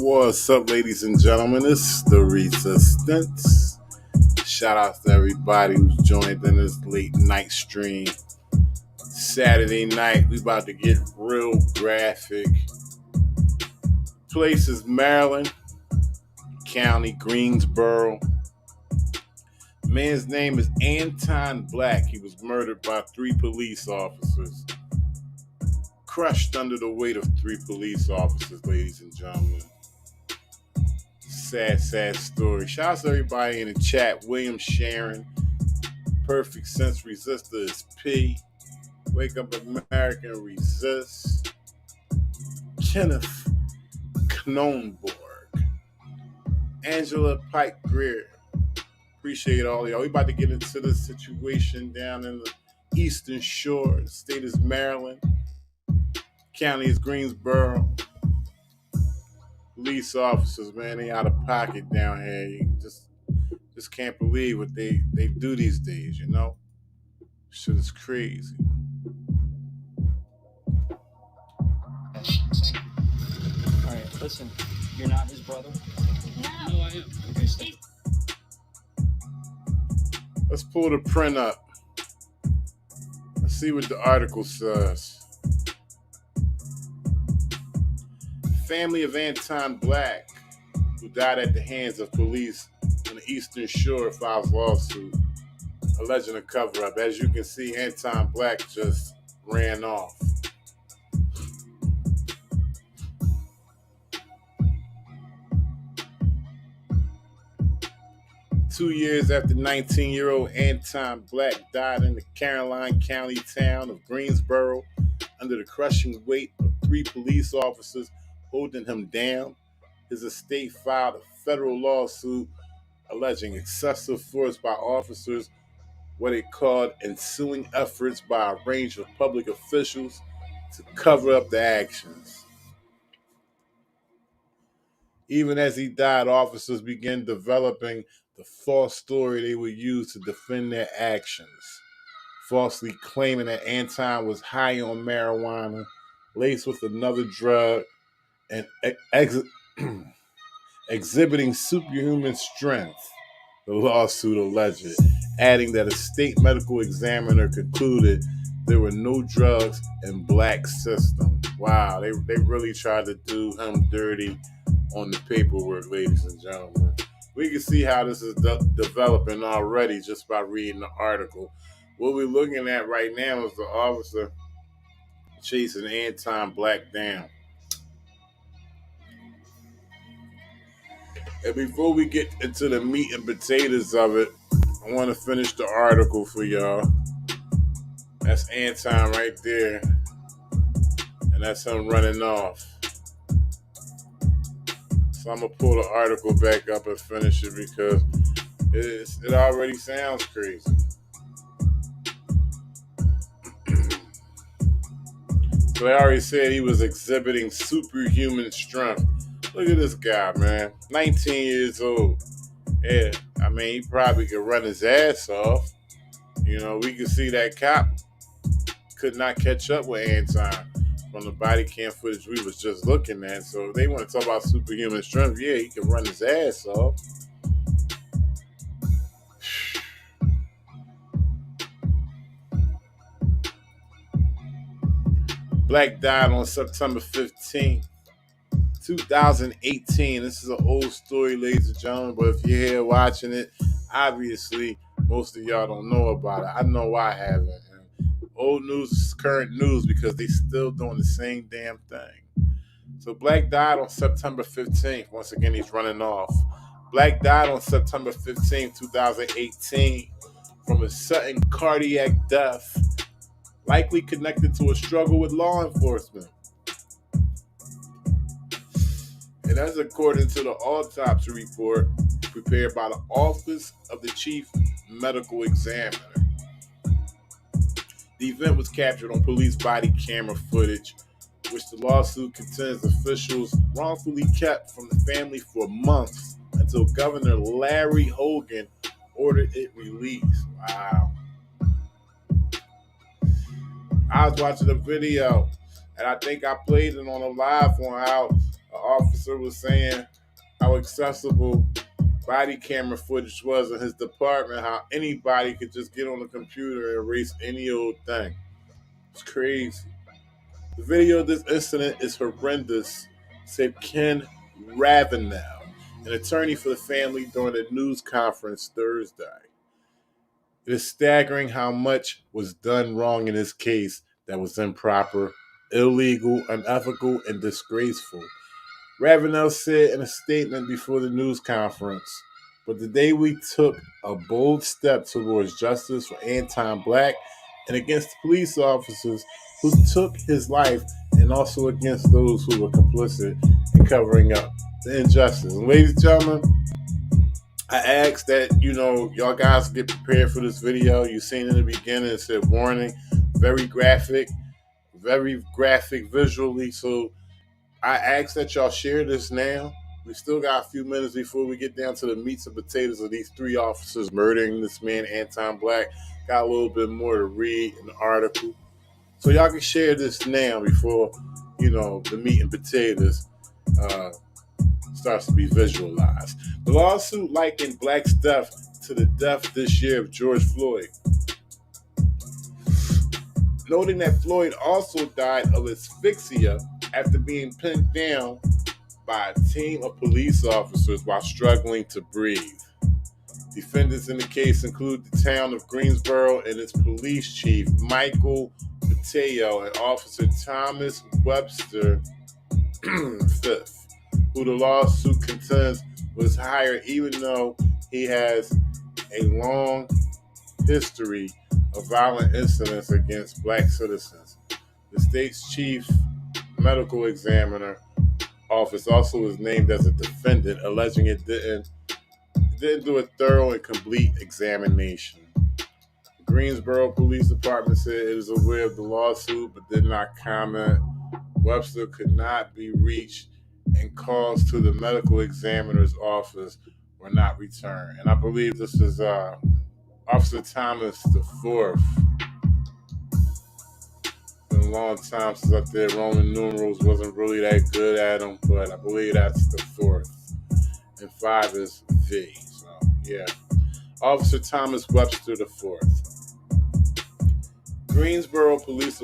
What's up, ladies and gentlemen? It's the Resistance. Shout out to everybody who's joined in this late night stream. Saturday night, we about to get real graphic. Place is Maryland, County, Greensboro. Man's name is Anton Black. He was murdered by 3 police officers. Crushed under the weight of 3 police officers, ladies and gentlemen. Sad story. Shout out to everybody in the chat. William Sharon, Perfect Sense Resistor is P. Wake Up American Resist. Kenneth Knonborg. Angela Pike Greer. Appreciate all of y'all. We about to get into this situation down in the Eastern Shore. The state is Maryland. County is Greensboro. Police officers, man, they out of pocket down here. You just can't believe what they do these days, you know? Shit is crazy. All right, listen, you're not his brother? No, I am. Okay, stay. Let's pull the print up. Let's see what the article says. Family of Anton Black, who died at the hands of police on the Eastern Shore, files lawsuit alleging a cover-up. As you can see, Anton Black just ran off. Two years after 19-year-old Anton Black died in the Caroline County town of Greensboro under the crushing weight of 3 police officers holding him down, his estate filed a federal lawsuit alleging excessive force by officers, what it called ensuing efforts by a range of public officials to cover up the actions. Even as he died, officers began developing the false story they would use to defend their actions, falsely claiming that Anton was high on marijuana, laced with another drug, and exhibiting superhuman strength, the lawsuit alleged, adding that a state medical examiner concluded there were no drugs in Black's system. Wow, they really tried to do him dirty on the paperwork, ladies and gentlemen. We can see how this is developing already just by reading the article. What we're looking at right now is the officer chasing Anton Black down. And before we get into the meat and potatoes of it, I want to finish the article for y'all. That's Anton right there. And that's him running off. So I'm going to pull the article back up and finish it because it already sounds crazy. So I already said he was exhibiting superhuman strength. Look at this guy, man. 19 years old. Yeah, I mean, he probably could run his ass off. You know, we could see that cop could not catch up with Anton from the body cam footage we was just looking at. So if they want to talk about superhuman strength, yeah, he can run his ass off. Black died on September 15th. 2018. This is an old story, ladies and gentlemen, but if you're here watching it, obviously most of y'all don't know about it. I know I haven't. And old news is current news because they still doing the same damn thing. So Black died on September 15th. Once again, he's running off. Black died on September 15th, 2018 from a sudden cardiac death, likely connected to a struggle with law enforcement. And that's according to the autopsy report prepared by the Office of the Chief Medical Examiner. The event was captured on police body camera footage, which the lawsuit contends officials wrongfully kept from the family for months until Governor Larry Hogan ordered it released. Wow. I was watching a video, and I think I played it on a live on how an officer officer was saying how accessible body camera footage was in his department, how anybody could just get on the computer and erase any old thing. It's crazy. The video of this incident is horrendous, said Ken Ravenel, an attorney for the family during a news conference Thursday. It is staggering how much was done wrong in this case that was improper, illegal, unethical, and disgraceful. Ravenel said in a statement before the news conference, but the day we took a bold step towards justice for Anton Black and against police officers who took his life and also against those who were complicit in covering up the injustice. And ladies and gentlemen, I ask that, y'all guys get prepared for this video. You seen in the beginning, it said warning, very graphic visually. So I ask that y'all share this now. We still got a few minutes before we get down to the meats and potatoes of these three officers murdering this man, Anton Black. Got a little bit more to read in the article. So y'all can share this now before, the meat and potatoes starts to be visualized. The lawsuit likened Black's death to the death this year of George Floyd, noting that Floyd also died of asphyxia after being pinned down by a team of police officers while struggling to breathe. Defendants in the case include the town of Greensboro and its police chief, Michael Mateo, and Officer Thomas Webster Fifth, who the lawsuit contends was hired even though he has a long history of violent incidents against Black citizens. The state's chief medical examiner office also was named as a defendant, alleging it didn't do a thorough and complete examination. The Greensboro Police Department said it is aware of the lawsuit but did not comment. Webster could not be reached, and calls to the medical examiner's office were not returned. And I believe this is Officer Thomas the Fourth. Been a long time since I did Roman numerals, wasn't really that good at them, but I believe that's the fourth. And 5 is V. So, yeah. Officer Thomas Webster the Fourth. Greensboro Police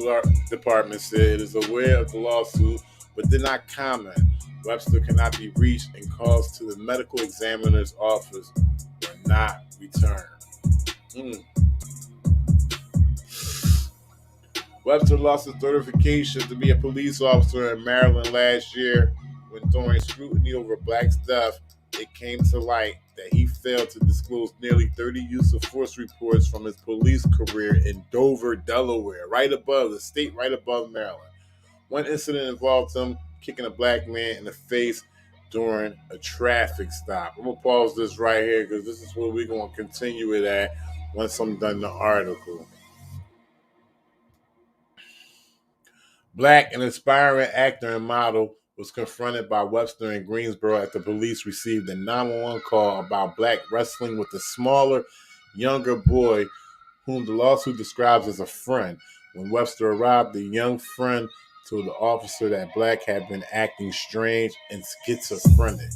Department said it is aware of the lawsuit but did not comment. Webster cannot be reached, and calls to the medical examiner's office were not returned. Webster lost his certification to be a police officer in Maryland last year when, during scrutiny over Black's death, it came to light that he failed to disclose nearly 30 use of force reports from his police career in Dover, Delaware, right above Maryland. One incident involved him kicking a Black man in the face during a traffic stop. I'm going to pause this right here because this is where we're going to continue it at once I'm done the article. Black, an aspiring actor and model, was confronted by Webster in Greensboro after police received a 911 call about Black wrestling with a smaller, younger boy whom the lawsuit describes as a friend. When Webster arrived, the young friend told the officer that Black had been acting strange and schizophrenic.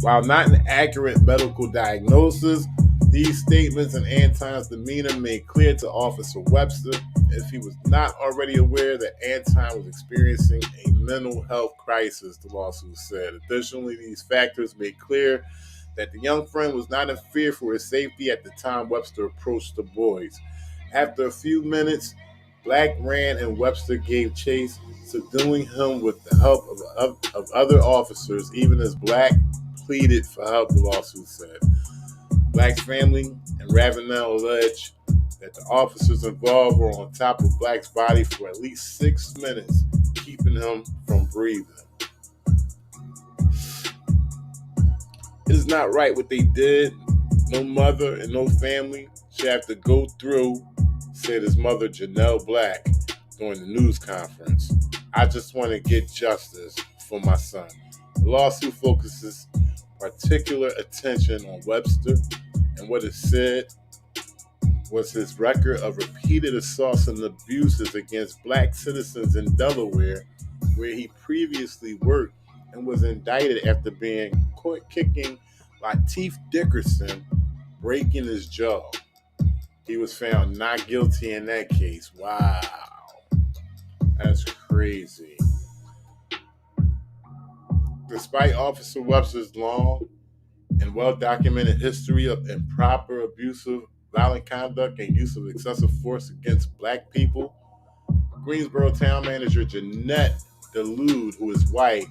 While not an accurate medical diagnosis, these statements and Anton's demeanor made clear to Officer Webster, if he was not already aware, that Anton was experiencing a mental health crisis, the lawsuit said. Additionally, these factors made clear that the young friend was not in fear for his safety at the time Webster approached the boys. After a few minutes, Black ran and Webster gave chase, subduing him with the help of other officers, even as Black pleaded for help, the lawsuit said. Black's family and Ravenel alleged that the officers involved were on top of Black's body for at least 6 minutes, keeping him from breathing. It is not right what they did. No mother and no family should have to go through, said his mother, Janelle Black, during the news conference. I just want to get justice for my son. The lawsuit focuses particular attention on Webster, and what it said was his record of repeated assaults and abuses against Black citizens in Delaware where he previously worked and was indicted after being caught kicking Lateef Dickerson, breaking his jaw. He was found not guilty in that case. Wow. That's crazy. Despite Officer Webster's long and well-documented history of improper, abusive, violent conduct and use of excessive force against black people, Greensboro town manager Jeanette DeLude, who is white,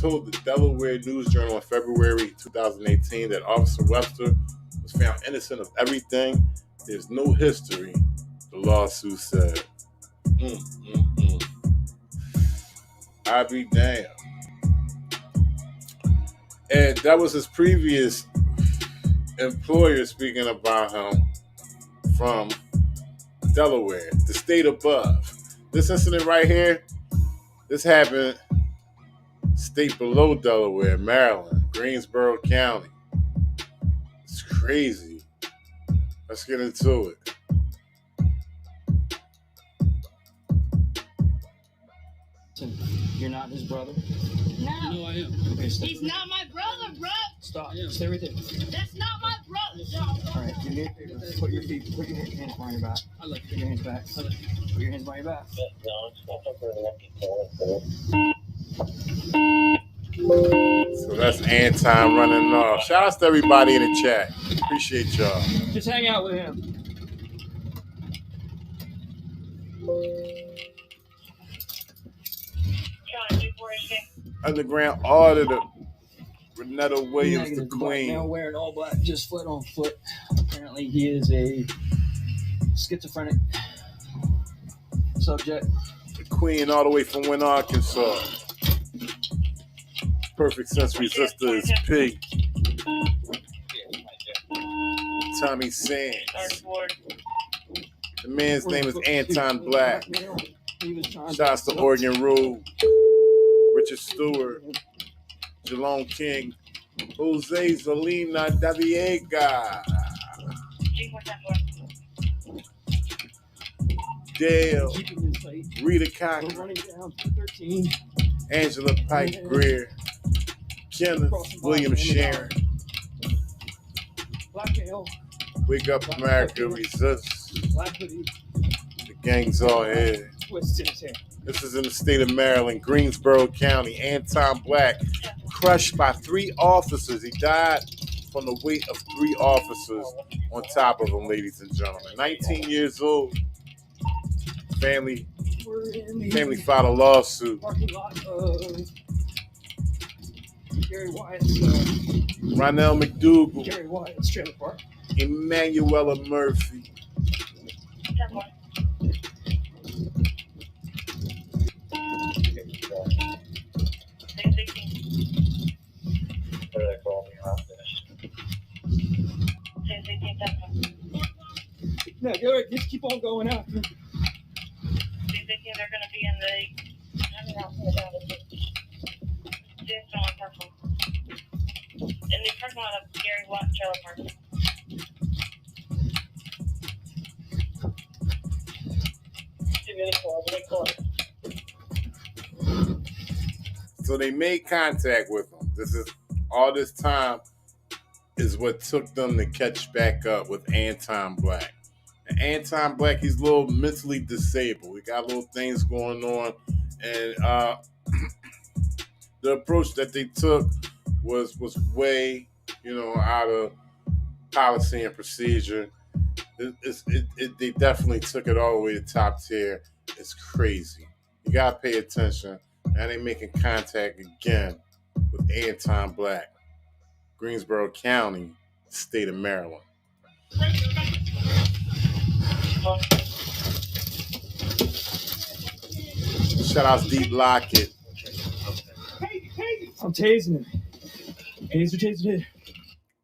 told the Delaware News Journal in February 2018 that Officer Webster was found innocent of everything. There's no history, the lawsuit said. I'd be damned. And that was his previous employer speaking about him from Delaware, the state above. This incident right here, this happened state below Delaware, Maryland, Greensboro County. It's crazy. Let's get into it. You're not his brother? No. No, I am. Okay, stay. He's not my brother, bro. Stop. Yeah. Stay right there. That's not my brother. All right, do me a favor. Put your hands behind your back. I like Put your hands back. Put your hands behind your back. So that's Anton running off. Shout out to everybody in the chat. Appreciate y'all. Just hang out with him. Underground auditor, Renetta Williams, the Negative, black male queen. wearing all black, just foot on foot. Apparently, he is a schizophrenic subject. The queen all the way from Wynn, Arkansas. Perfect sense resistor is P. Tommy Sands. The man's name is Anton Black. Shouts to Oregon Road, Richard Stewart, Jalone King, Jose Zalina Daviega, Dale, Rita Cochran, Running down 13. Angela Pike Greer, Kenneth William Sharon. Black male, Wake Up America, resist. black hoodie, The gang's all here. twist in his hair. This is in the state of Maryland, Greensboro County. Anton Black, crushed by 3 officers. He died from the weight of 3 officers on top of him, ladies and gentlemen. 19 years old. Family We're in the filed a lawsuit. parking lot of Gary Wyatt's Ronell McDougal, Gary Wyatt's trailer park. Emanuela Murphy. No, go ahead, just keep on going out. They're going to be in the. In the parking lot of Gary Watt trailer park. So they made contact with him. All this time is what took them to catch back up with Anton Black. And Anton Black, he's a little mentally disabled. We got little things going on. And the approach that they took was way, out of policy and procedure. They definitely took it all the way to top tier. It's crazy. You got to pay attention. Now they making contact again with Anton Black, Greensboro County, state of Maryland. Shout out Deep Lockett. I'm tasing him. Taser him.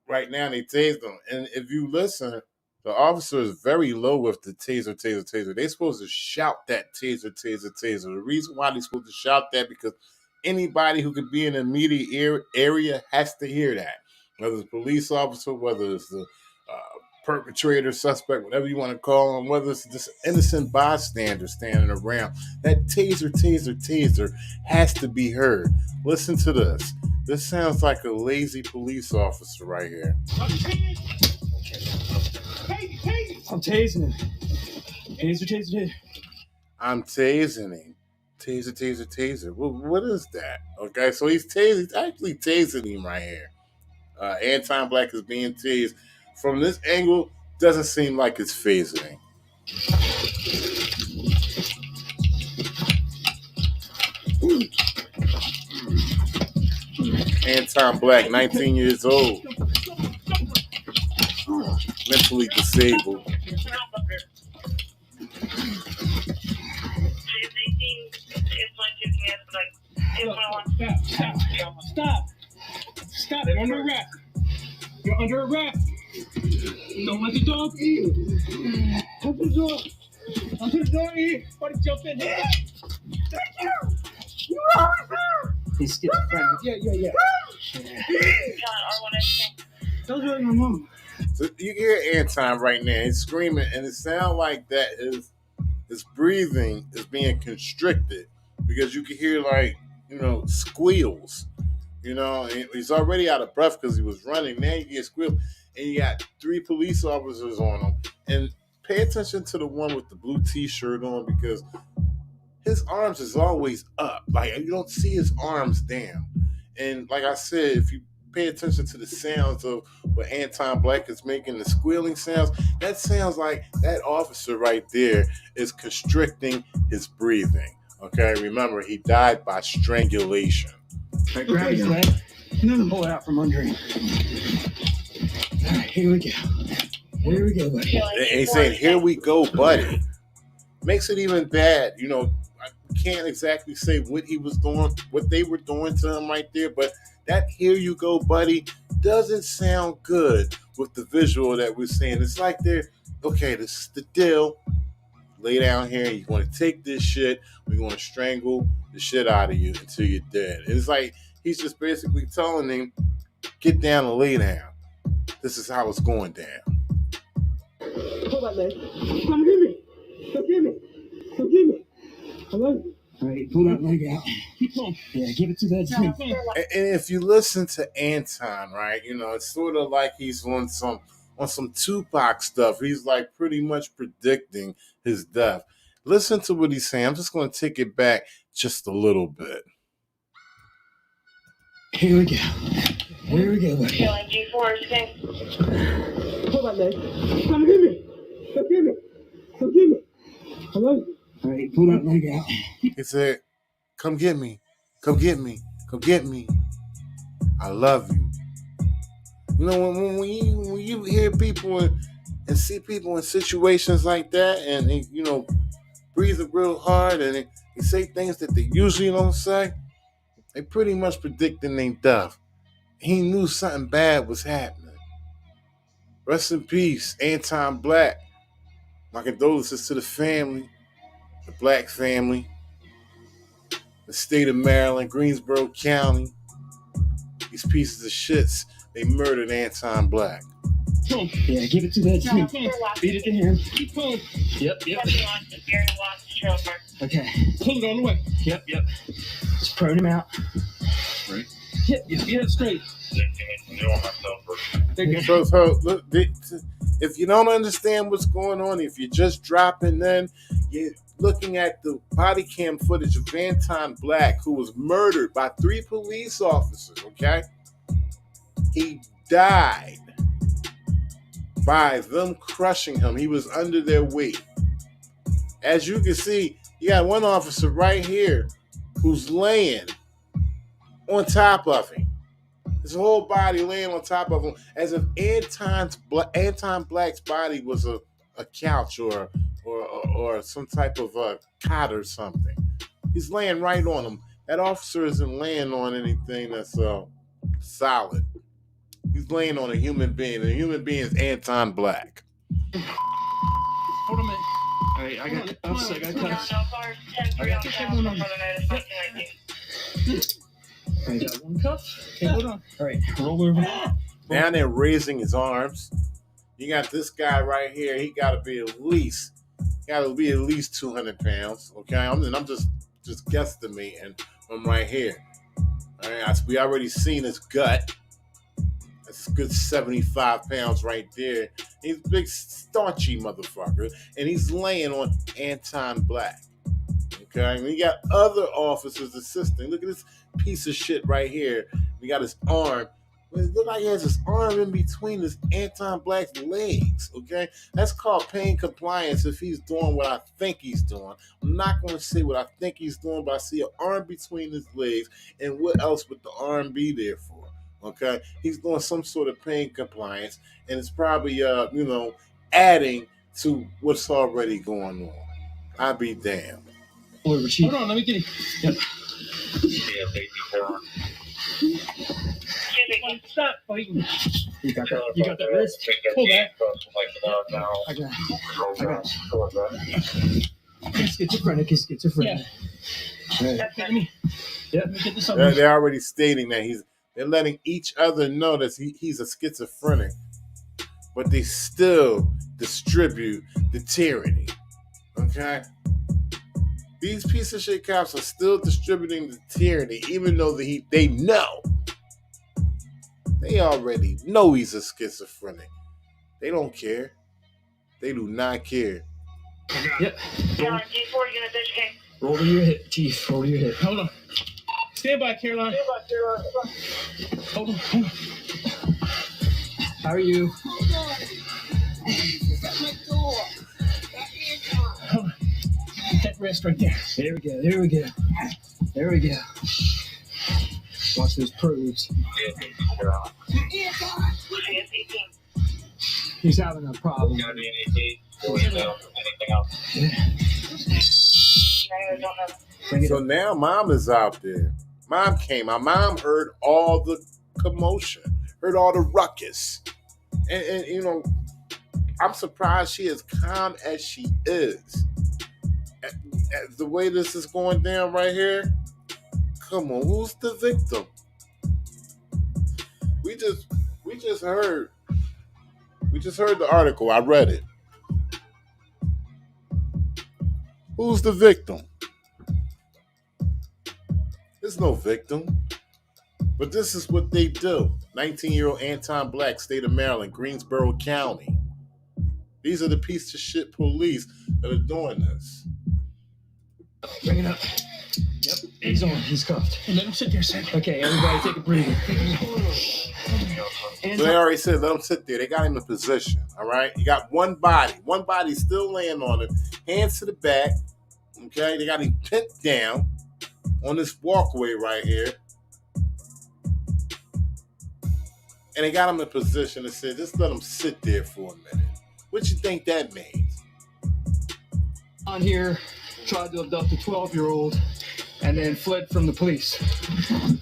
Right now they tased him. And if you listen, the officer is very low with the taser. They're supposed to shout that taser. The reason why they're supposed to shout that because anybody who could be in the immediate area has to hear that. Whether it's a police officer, whether it's the perpetrator, suspect, whatever you want to call him, whether it's just innocent bystander standing around, that taser has to be heard. Listen to this. This sounds like a lazy police officer right here. I'm tasing him. Taser. I'm tasing him. Taser. Well, what is that? Okay, so he's actually tasing him right here. Anton Black is being tased. From this angle, doesn't seem like it's phasing. Anton Black, 19 years old, mentally disabled. Stop it. Under arrest. You're under arrest. Don't let the dog eat. Open the door. Open the door, eat. Buddy, jump in here. Thank you. You officer. He's schizophrenic. Yeah. Don't do it, my mom. So you hear Anton right now. He's screaming, and it sounds like that his breathing is being constricted because you can hear squeals. And he's already out of breath because he was running. Now you get squeals, and you got 3 police officers on him. And pay attention to the one with the blue T-shirt on because his arms is always up. Like you don't see his arms down. And like I said, if you pay attention to the sounds of what Anton Black is making, the squealing sounds, that sounds like that officer right there is constricting his breathing. Okay, remember, he died by strangulation. Right, grab his leg. No. Pull it out from under him. All right, here we go, buddy. And he's saying, "Here we go, buddy." Makes it even bad. I can't exactly say what he was doing, what they were doing to him right there, but that "here you go, buddy" doesn't sound good with the visual that we're seeing. It's like they're, okay, this is the deal. Lay down here, you're going to take this shit, we're going to strangle the shit out of you until you're dead. And it's like he's just basically telling him, get down and lay down. This is how it's going down. Hold on, man. Come get me. I love you. All right, pull that leg out. Keep on. Yeah, give it to that. And if you listen to Anton, right, it's sort of like he's on some Tupac stuff. He's like pretty much predicting his death. Listen to what he's saying. I'm just going to take it back just a little bit. Here we go, buddy. Feeling G4, Hold on, man. Come get me. I love you. All right, pull that leg out. He said, come get me. I love you. When you hear people and see people in situations like that, and they, breathing real hard, and they say things that they usually don't say, they pretty much predicting their death. He knew something bad was happening. Rest in peace, Anton Black. My condolences to the family, the Black family, the state of Maryland, Greensboro County. These pieces of shits, they murdered Anton Black. Yeah, give it to that team. Beat it to him. Keep pulling. Yep. Okay. Pull it on the way. Yep. Just prone him out. Right. Yep, get it straight. So look, if you don't understand what's going on, if you're just dropping in, you're looking at the body cam footage of Anton Black, who was murdered by 3 police officers, okay? He died by them crushing him. He was under their weight. As you can see, you got one officer right here who's laying on top of him. His whole body laying on top of him, as if Anton Black's body was a couch or some type of a cot or something. He's laying right on him. That officer isn't laying on anything that's solid. He's laying on a human being. And a human being is Anton Black. Hold on a minute. All right, I got cuffs. I got one cuff. Okay, hold on. All right, roll over. Now they're raising his arms. You got this guy right here. He got to be at least 200 pounds. Okay, I'm just guesstimating from right here. All right, we already seen his gut. That's a good 75 pounds right there. He's a big, staunchy motherfucker, and he's laying on Anton Black. Okay, and we got other officers assisting. Look at this piece of shit right here. We got his arm. It looks like he has his arm in between his Anton Black's legs. Okay, that's called pain compliance. If he's doing what I think he's doing, I'm not going to say what I think he's doing, but I see an arm between his legs, and what else would the arm be there for? Okay, he's doing some sort of pain compliance, and it's probably adding to what's already going on. I'll be damned. Hold on, let me get it. Yep. Stop fighting. You got that wrist? Pull back. I got it. Schizophrenic. Yeah. They're already stating that they're letting each other know that he's a schizophrenic, but they still distribute the tyranny. Okay? These piece of shit cops are still distributing the tyranny, even though they know. They already know he's a schizophrenic. They don't care. They do not care. Yep. Caroline, D4, unit educate. Roll to your hip, Chief. Roll to your hip. Hold on. Stand by, Caroline. Hold on. How are you? Hold on. That wrist right there. There we go. Watch those probes. He's having a problem. Anything else? So now Mom is out there. Mom came out. Mom heard all the commotion, heard all the ruckus. And I'm surprised she is calm as she is. The way this is going down right here, come on, who's the victim? We just heard the article. I read it. Who's the victim? There's no victim. But this is what they do. 19-year-old Anton Black, state of Maryland, Greensboro County. These are the piece of shit police that are doing this. Bring it up. Yep, he's on. He's cuffed. And let him sit there, Sam. Okay, everybody take a breather. So they already said let him sit there. They got him in position, all right? You got one body still laying on him, hands to the back, okay? They got him pinned down on this walkway right here. And they got him in position and said, just let him sit there for a minute. What you think that means? On here, tried to abduct a 12-year-old and then fled from the police.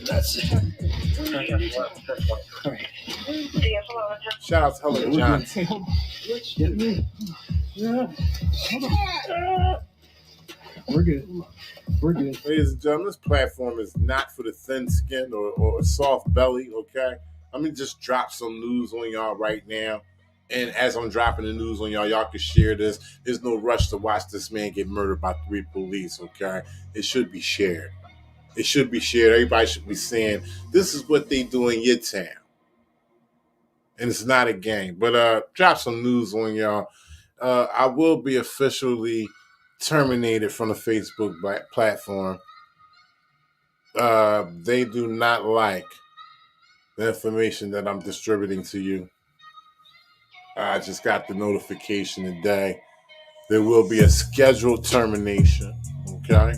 That's it. All right. Shout out to Helen Johnson. Get me. Yeah. Hold on. We're good. Ladies and gentlemen, this platform is not for the thin-skinned or a soft belly, okay? Let me just drop some news on y'all right now. And as I'm dropping the news on y'all can share this. There's no rush to watch this man get murdered by 3 police, okay? It should be shared. Everybody should be saying, this is what they do in your town. And it's not a game. But drop some news on y'all. I will be officially terminated from the Facebook platform. They do not like the information that I'm distributing to you. I just got the notification today. There will be a scheduled termination. Okay?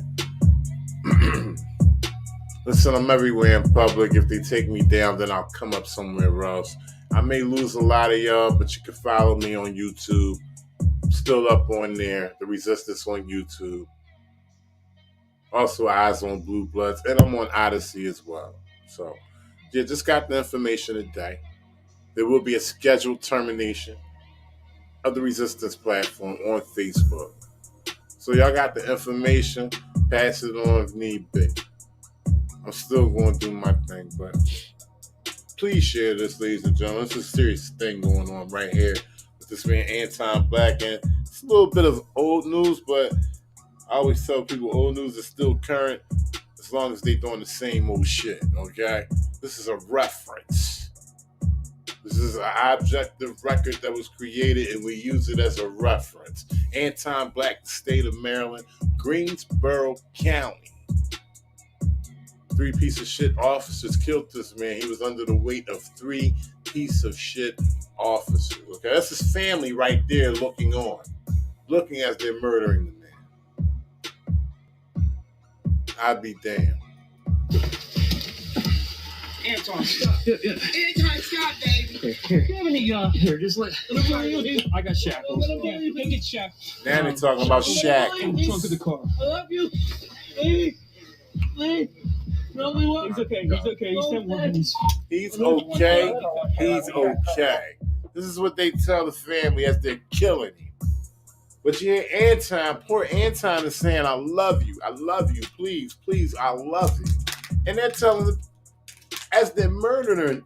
Listen, I'm everywhere in public. If they take me down, then I'll come up somewhere else. I may lose a lot of y'all, but you can follow me on YouTube. I'm still up on there. The Resistance on YouTube. Also, Eyezonbluebloodz. And I'm on Odyssey as well. So, yeah, just got the information today. There will be a scheduled termination of the Resistance platform on Facebook. So y'all got the information. Pass it on if need be. I'm still going to do my thing, but please share this, ladies and gentlemen. It's a serious thing going on right here this man Anton Black, and it's a little bit of old news, but I always tell people old news is still current as long as they doing the same old shit, okay? This is a reference. This is an objective record that was created, and we use it as a reference. Anton Black, state of Maryland, Greensboro County. 3 piece of shit officers killed this man. He was under the weight of 3 piece of shit officers. Okay, that's his family right there looking on, looking as they're murdering the man. I'd be damned. Anton, stop. Anton, stop, baby. Here. Do you have any, Here, just let. I got shackles. Go get shackles. Now they're talking about Shaq. In the trunk of the car. I love you. Please. No, we won't. He's okay. He's sent one. He's okay. He's okay. This is what they tell the family as they're killing him. But you hear Anton, poor Anton is saying, I love you, please, I love you. And they're telling him, as they're murdering,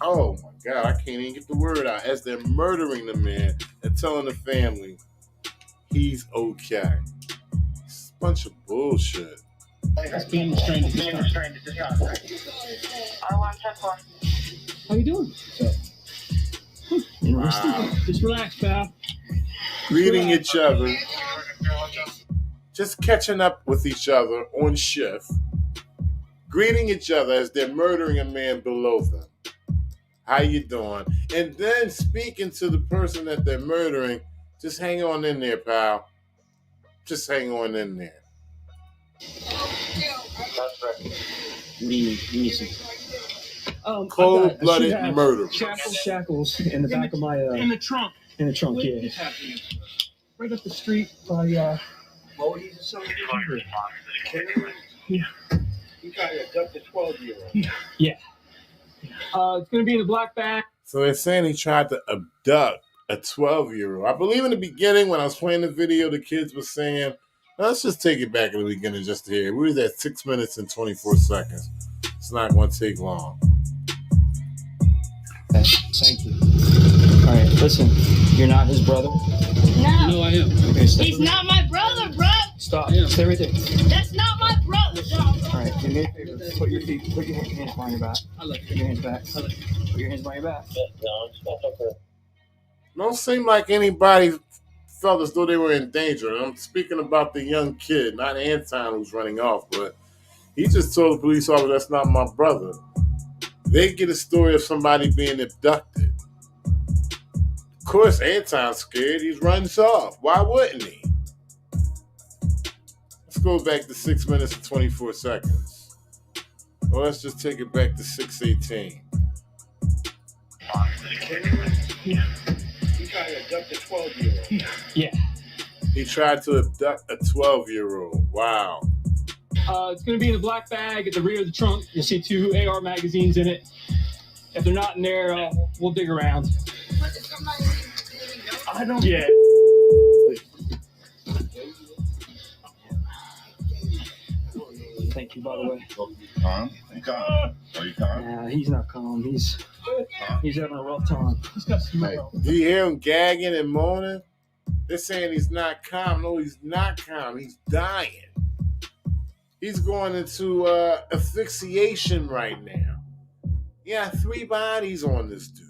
oh my God, I can't even get the word out. As they're murdering the man and telling the family, he's okay. It's a bunch of bullshit. That's being restrained. How you doing? Wow. Just relax, pal. Greeting each other, just catching up with each other on shift, greeting each other as they're murdering a man below them. How you doing? And then speaking to the person that they're murdering, just hang on in there, pal. Just hang on in there. Me some. Cold-blooded murder. Shackles in the back of my In the trunk. yeah. What's happening? Right up the street by Moldy's or something. Yeah. You got to abduct a 12-year-old. Yeah. It's gonna be in the black bag. So they're saying he tried to abduct a 12-year-old. I believe in the beginning when I was playing the video, the kids were saying, let's just take it back in the beginning just to hear. We was at 6 minutes and 24 seconds. It's not going to take long. Thank you. All right, listen. You're not his brother. No, No, I am. Okay, stay. he's not my brother, bro. Stop. Yeah. Stay right there. That's not my brother. All right, do me a favor. Put your hands behind your back. I like Put your hands back. Put your hands behind your back. Don't seem like anybody felt as though they were in danger. And I'm speaking about the young kid, not Anton who's running off, but he just told the police officer, that's not my brother. They get a story of somebody being abducted. Of course, Anton's scared. He runs off. Why wouldn't he? Let's go back to 6 minutes and 24 seconds. Well, let's just take it back to 6:18. Yeah. You got to abduct a 12-year-old. Yeah. He tried to abduct a 12-year-old. Wow. It's gonna be in the black bag at the rear of the trunk. You'll see 2 AR magazines in it. If they're not in there, we'll dig around. I don't. Yeah. Thank you, by the way. Calm? You calm? Are you calm? Nah, he's not calm. He's having a rough time. He's got some Do you hear him gagging and moaning? They're saying he's not calm. No, he's not calm. He's dying. He's going into asphyxiation right now. Yeah, 3 bodies on this dude.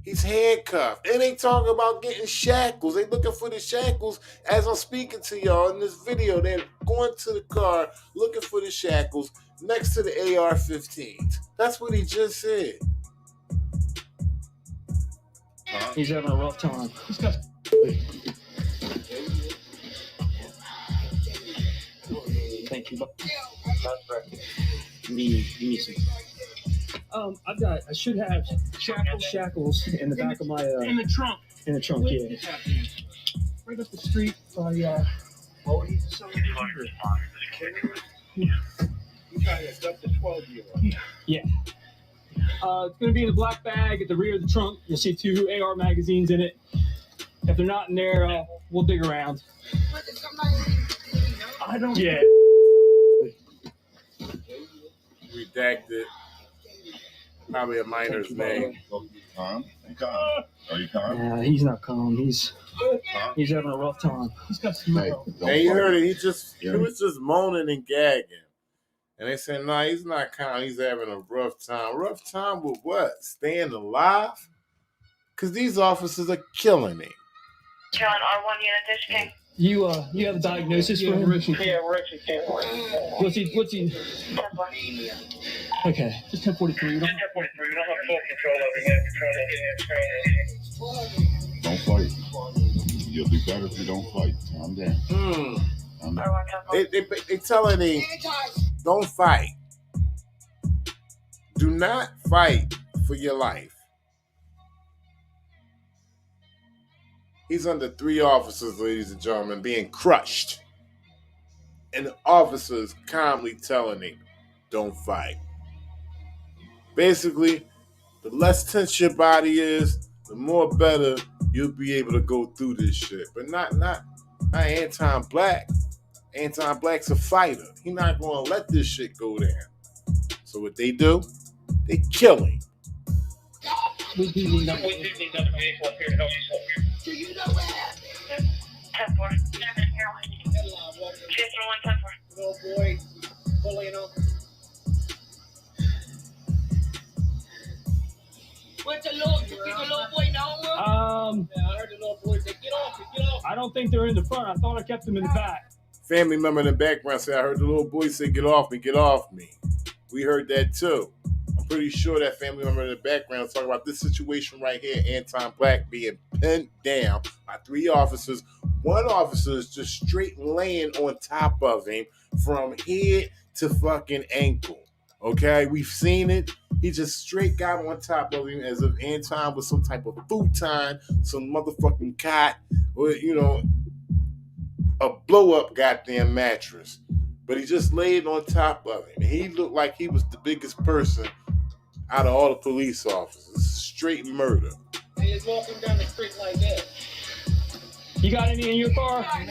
He's handcuffed. And they talking about getting shackles. They looking for the shackles as I'm speaking to y'all in this video. They're going to the car looking for the shackles next to the AR-15s. That's what he just said. He's having a rough time. He's got. Thank you. Me some. I should have shackles in the back of my In the trunk. yeah. What's happening? Right up the street by Moldy's or something. Yeah. You got to abduct a 12-year-old. Yeah. It's gonna be in the black bag at the rear of the trunk. You'll see 2 AR magazines in it. If they're not in there, we'll dig around. I don't. Yeah. Redacted. Probably a minor's name. Calm. Hey, calm. Are you calm? Nah, he's not calm. He's having a rough time. He's got some. Hey, don't And you fight. heard it. He was just moaning and gagging. And they said, nah, he's not calm. He's having a rough time. Rough time with what? Staying alive? Because these officers are killing me. John, R1 unit dispatch. You have a diagnosis for him? Yeah, Richard. What's he? 10-4. Okay, just 1043. We don't have full control over him. Don't fight. You'll be better if you don't fight. Calm down. Calm down. R1 They telling him, don't fight. Do not fight for your life. He's under 3 officers, ladies and gentlemen, being crushed. And the officers calmly telling him, don't fight. Basically, the less tense your body is, the more better you'll be able to go through this shit. But not Anton Black. Anton Black's a fighter. He's not going to let this shit go down. So what they do, they kill him. We do need another. Do you know what happened? 10-4. Jason 1 10-4. Little boy, bullying him. What's the little boy now? Yeah, I heard the little boy say, get off. I don't think they're in the front. I thought I kept them in the back. Family member in the background said, I heard the little boy say, get off me. We heard that too. I'm pretty sure that family member in the background is talking about this situation right here, Anton Black being pinned down by 3 officers. 1 officer is just straight laying on top of him from head to fucking ankle. Okay, we've seen it. He just straight got on top of him as if Anton was some type of futon, some motherfucking cot, or, a blow-up goddamn mattress. But he just laid on top of him. He looked like he was the biggest person out of all the police officers. Straight murder. They just walking down the street like that. You got any in your car? I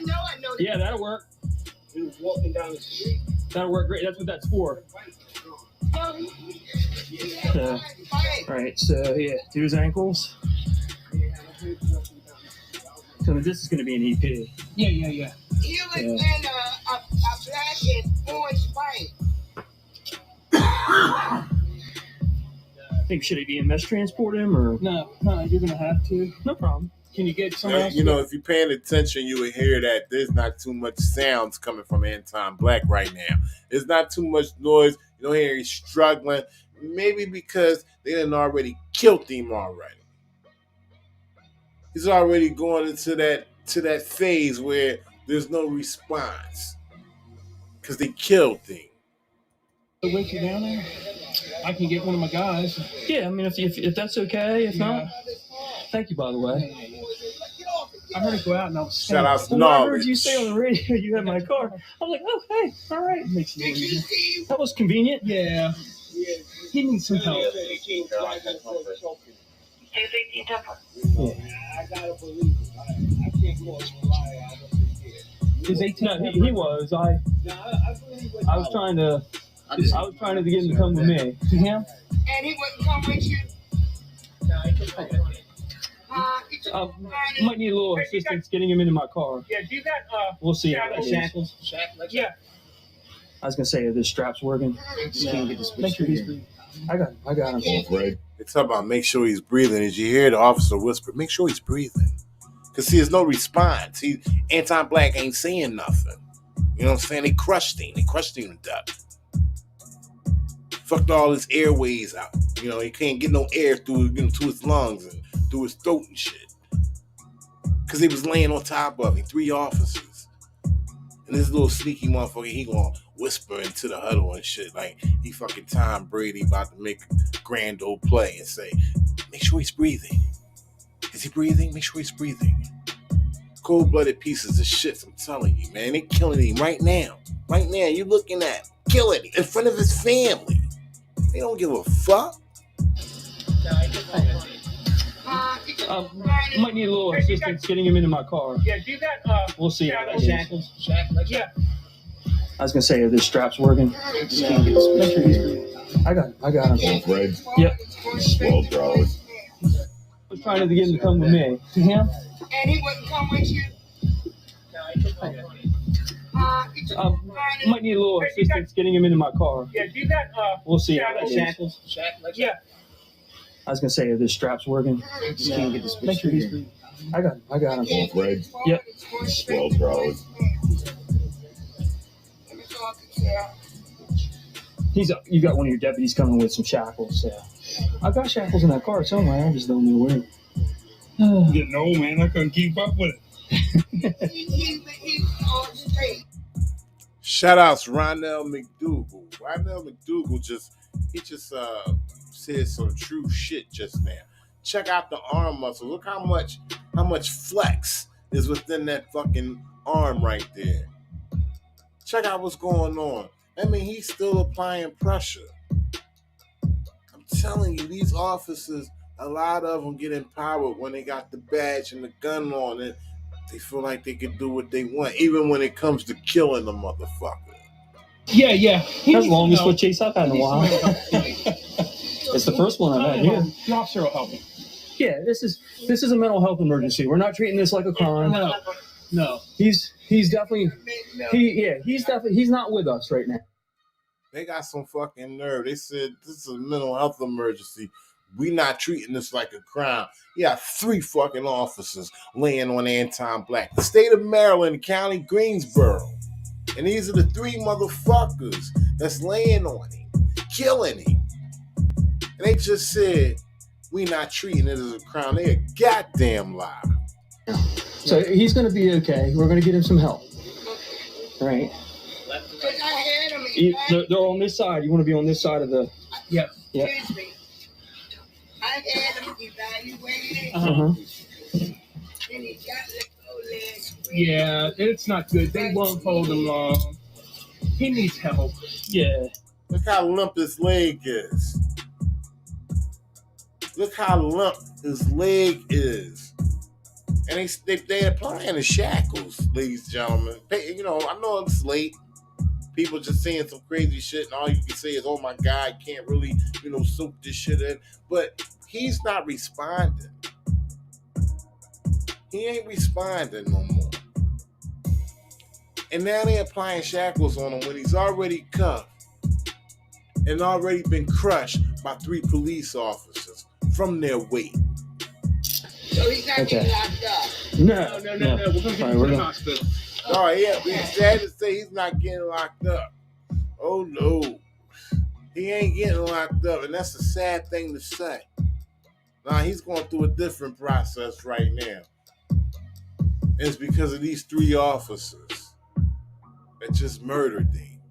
know. Yeah, that'll work. He was walking down the street. That'll work great. That's what that's for. All right, so yeah, do his ankles. So this is going to be an EP. Yeah. He was in a black and orange fight. Think should he EMS transport him or No, you're gonna have to. no problem? Can you get someone else? If you're paying attention, you would hear that there's not too much sounds coming from Anton Black right now. There's not too much noise. You don't hear he's struggling. Maybe because they done already killed him already. He's already going into that phase where there's no response because they killed him. Wait you down there. I can get one of my guys. Yeah, I mean if that's okay. If not, thank you by the way. I heard it go out and I was Shout out to Well, I heard Knowledge. you say on the radio you had my car. I'm like, oh hey, all right, makes it Did you easier. see? That was convenient. Yeah. He needs some help. Jason 18 10-4. I gotta believe it. I can't go and rely on what Is 18? No, he was. I was trying to get him to come with me. To him? And he wouldn't come with you? Might need a little assistance getting him into my car. Yeah, do that. We'll see how that goes. Shackles. Yeah. I was gonna say, are the straps working? Make sure he's breathing. I got him. Afraid? They talk about make sure he's breathing. Did you hear the officer whisper, make sure he's breathing? Because see, there's no response. Anton Black ain't saying nothing. You know what I'm saying? They crushed him. They crushed him to death. Fucked all his airways out. He can't get no air through to his lungs and through his throat and shit. Because he was laying on top of him, 3 officers. And this little sneaky motherfucker, he gonna whisper into the huddle and shit like he fucking Tom Brady about to make a grand old play and say, make sure he's breathing. Is he breathing? Make sure he's breathing. Cold-blooded pieces of shit, I'm telling you, man. They killing him right now. Right now, you looking at him. Killing him in front of his family. They don't give a fuck. Might need a little assistance getting him into my car. Yeah, do that. We'll see how that goes. Shackles. Yeah. I was gonna say, are the straps working? Yeah. I got him. Both red. Yep. Well, Charlie. I was trying to get him to come with me. To him? And he wouldn't come with you. Might need a little assistance getting him into my car. Yeah, do that. We'll see. Shackles. Yeah. I was gonna say, are the straps working? Yeah. Make sure he's free. I got him. Both red. Yep. Well, Charlie. You got one of your deputies coming with some shackles. So. I got shackles in that car somewhere. I just don't know where. Getting old, man. I couldn't keep up with it. Shout outs Ronell McDougal. Ronell McDougal just said some true shit just now. Check out the arm muscle. Look how much flex is within that fucking arm right there. Check out what's going on. I mean, he's still applying pressure. I'm telling you, these officers, a lot of them get empowered when they got the badge and the gun on it. They feel like they can do what they want, even when it comes to killing the motherfucker. Yeah. That's the longest foot chase I've had in a while. It's the first one I've had here. The officer will help me. Yeah, this is a mental health emergency. We're not treating this like a crime. No. He's definitely he's not with us right now. They got some fucking nerve. They said this is a mental health emergency. We not treating this like a crime. You got 3 fucking officers laying on Anton Black. The state of Maryland, County Greensboro. And these are the 3 motherfuckers that's laying on him, killing him. And they just said, we not treating it as a crime. They a goddamn lie. So he's going to be okay. We're going to get him some help. All right. They're on this side. You want to be on this side of the... Yeah. Excuse me. I had him evaluated. Uh-huh. And he got the legs. Yeah, it's not good. They won't hold him long. He needs help. Yeah. Look how limp his leg is. Look how limp his leg is. And they applying the shackles, ladies and gentlemen. You know, I know it's late. People just saying some crazy shit, and all you can say is, oh my God, you can't really, soak this shit in. But he's not responding. He ain't responding no more. And now they're applying shackles on him when he's already cuffed and already been crushed by 3 police officers from their weight. So he's not getting locked up. No. We're going to get him to the hospital. Oh, yeah, we sad to say he's not getting locked up. Oh, no. He ain't getting locked up, and that's a sad thing to say. Nah, he's going through a different process right now. And it's because of these 3 officers that just murdered him.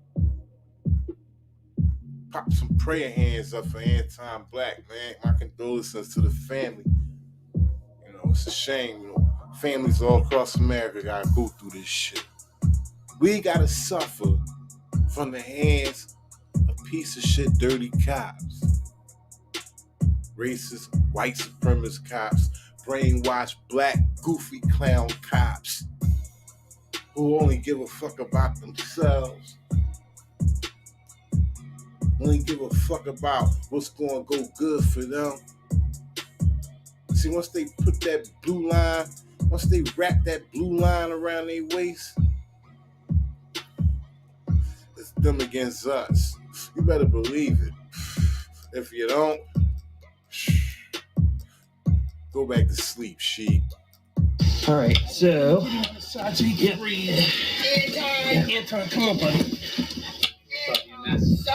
Pop some prayer hands up for Anton Black, man. My condolences to the family. It's a shame, families all across America gotta go through this shit. We gotta suffer from the hands of piece of shit dirty cops. Racist, white supremacist cops, brainwashed, black, goofy clown cops who only give a fuck about themselves. Only give a fuck about what's gonna go good for them. See, once they put that blue line, once they wrap that blue line around their waist, it's them against us. You better believe it. If you don't, go back to sleep, sheep. All right, so... Anton, come on, buddy.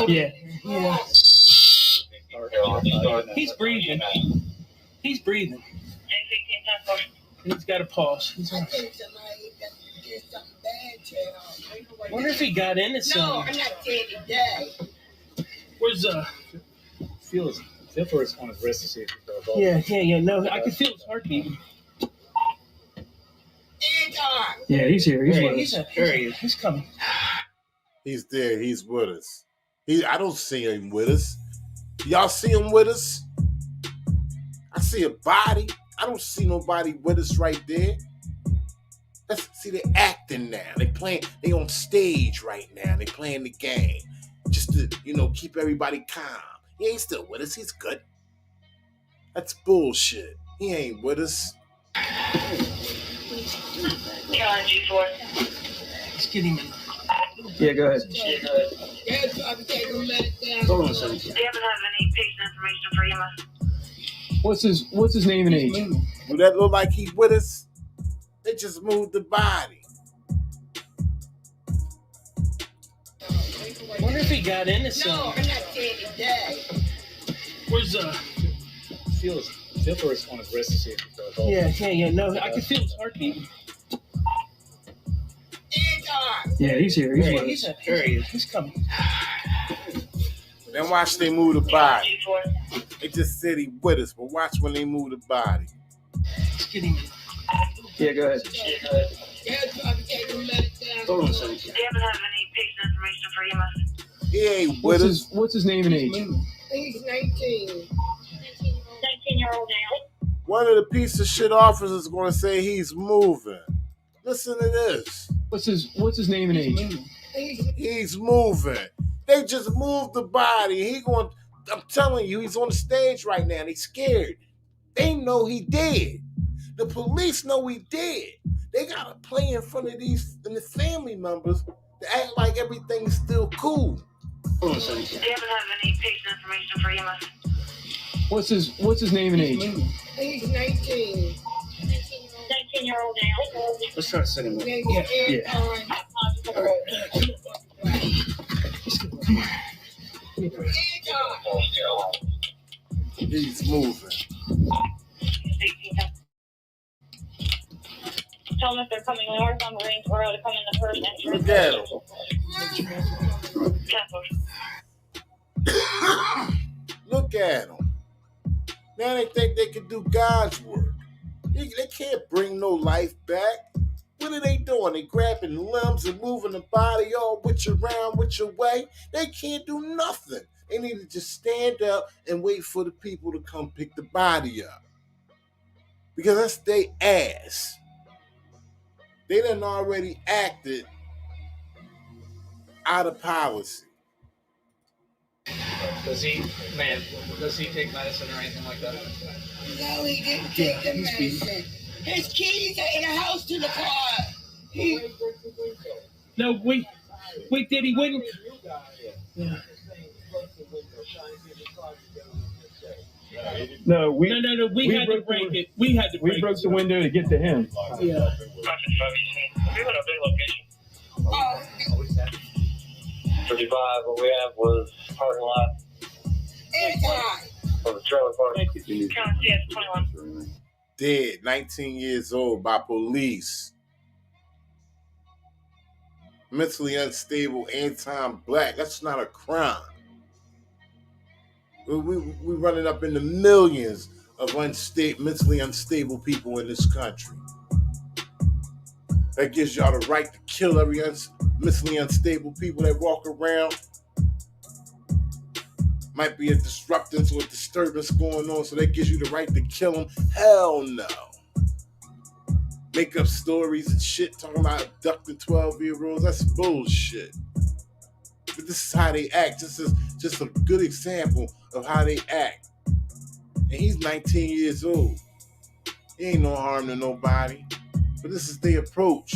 Yeah. He's breathing. He's breathing. He's got a pulse. He's all right. Wonder if he got into something. No, I'm not saying he died. Where's Feel for his on his wrist to see if he feels all. Yeah. No, I can feel his heartbeat. Anton! Yeah, he's here. He's with us. He's coming. He's there. He's with us. I don't see him with us. Y'all see him with us? I see a body. I don't see nobody with us right there. See, they're acting now. They on stage right now. They playing the game. Just to, keep everybody calm. He ain't still with us. He's good. That's bullshit. He ain't with us. John G4. Just kidding me. Yeah, go ahead. Hold on a second. Do you happen to have any patient information for EMS? What's his name and age? Do that look like he with us? They just moved the body. Wonder if he got into something. No, I'm not saying he died. Where's Feel for his on his wrist here. Yeah. No, I can feel his heartbeat. Yeah, he's here. He's up here. He's coming. Then watch they move the John body. G4. They just said he with us, but watch when they move the body. Just kidding me. Yeah, go ahead. Hold on a second. Do you happen to have any patient information for EMS? He ain't with us. What's his name and age? He's 19. 19-year-old male. One of the piece of shit officers is going to say he's moving. Listen to this. What's his name and age? He's moving. They just moved the body. I'm telling you, he's on the stage right now. They scared. They know he dead. The police know he dead. They gotta play in front of the family members to act like everything's still cool. Hold on a second. Do you happen to have any patient information for EMS? What's his name and age? He's 19. 19-year-old male. Let's try a second one. He's moving. Tell them if they're coming north on the range or to come in the first entrance. Look at him. Cancel. Look at him. Now they think they can do God's work. They can't bring no life back. What are they doing? They grabbing limbs and moving the body all which around, which way. They can't do nothing. They need to just stand up and wait for the people to come pick the body up. Because that's their ass. They done already acted out of policy. Does he take medicine or anything like that? No, he didn't take the medicine. His keys are in the house to the car. No, wait, Daddy, wait. No, we had to break it. We had to break We broke the window to get to him. Yeah. We went a big location. Oh, 35, what we have was parking lot inside. for the trailer park. Count CS21. Dead, 19 years old, by police. Mentally unstable, anti-black. That's not a crime. We running up in the millions of mentally unstable people in this country. That gives y'all the right to kill every mentally unstable people that walk around. Might be a disruptance or a disturbance going on, so that gives you the right to kill them. Hell no. Make up stories and shit talking about abducting 12-year-olds. That's bullshit. But this is how they act. This is just a good example of how they act. And he's 19 years old. He ain't no harm to nobody. But this is their approach.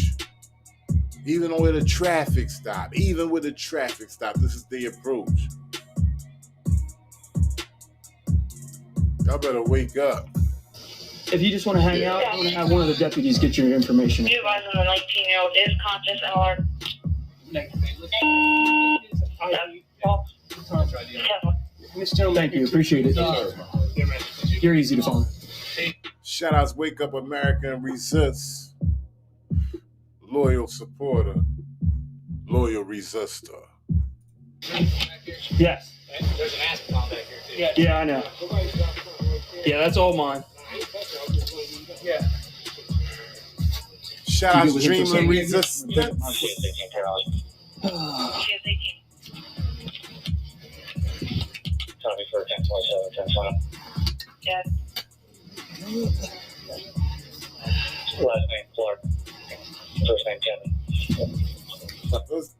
Even with a traffic stop, this is their approach. Y'all better wake up. If you just want to hang out, I'm going to have one of the deputies get your information. You advise them the 19-year-old is conscious and alert. Thank you. Appreciate it. You're easy to find. Shout outs, Wake Up America and Resist. Loyal supporter. Loyal resistor. Yes. There's an astronaut back here, too. Yeah, I know. Yeah, that's all mine. Yeah. Shout outs, Dreamer Resistance. CS18. Tell me for 1027, 1020. Yes. Last name, Clark. First name Kevin.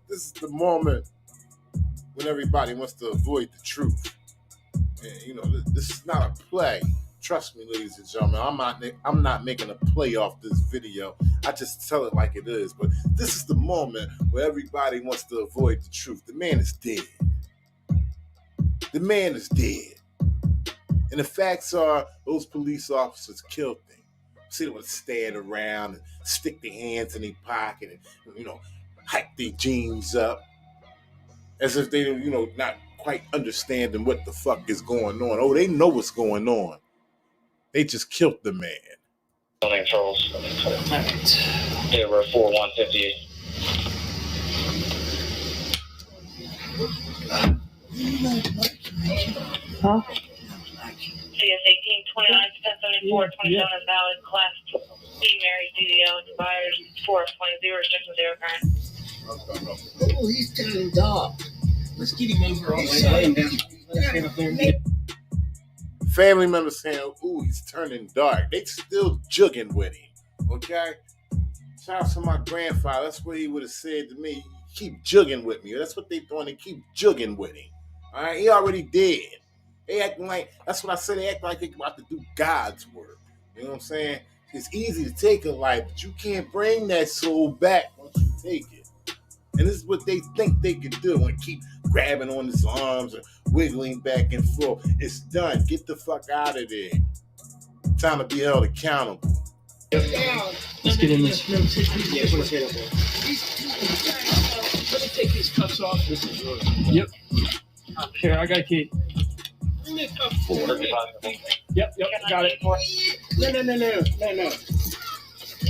This is the moment when everybody wants to avoid the truth. And, you know, this is not a play. Trust me, ladies and gentlemen, I'm not making a play off this video. I just tell it like it is. But this is the moment where everybody wants to avoid the truth. The man is dead. The man is dead. And the facts are, those police officers killed him. See, they would stand around and stick their hands in their pocket and, you know, hike their jeans up as if they, you know, not quite understanding what the fuck is going on. Oh, they know what's going on. They just killed the man. Building Charles. They were 4158. Huh? CS 18, 29, 1074, 27 valid, class B, Mary, DDO, buyers, 420, restrictions, 0 current. Oh, he's turning dark. Let's get him over all the way. Family members saying, ooh, he's turning dark. They still jugging with him, okay? Shout out to my grandfather. That's what he would have said to me. Keep jugging with me. That's what they doing. They keep jugging with him. All right, he already dead. They acting like, that's what I said, they act like they're about to do God's work. You know what I'm saying? It's easy to take a life, but you can't bring that soul back once you take it. And this is what they think they can do and keep grabbing on his arms and wiggling back and forth. It's done. Get the fuck out of there. Time to be held accountable. Let's get in this. Yeah, that's what I said. Let me take these cuffs off. This is yours. Yep. Here, I got a key. Bring the cuffs forward. Yep, got it. No.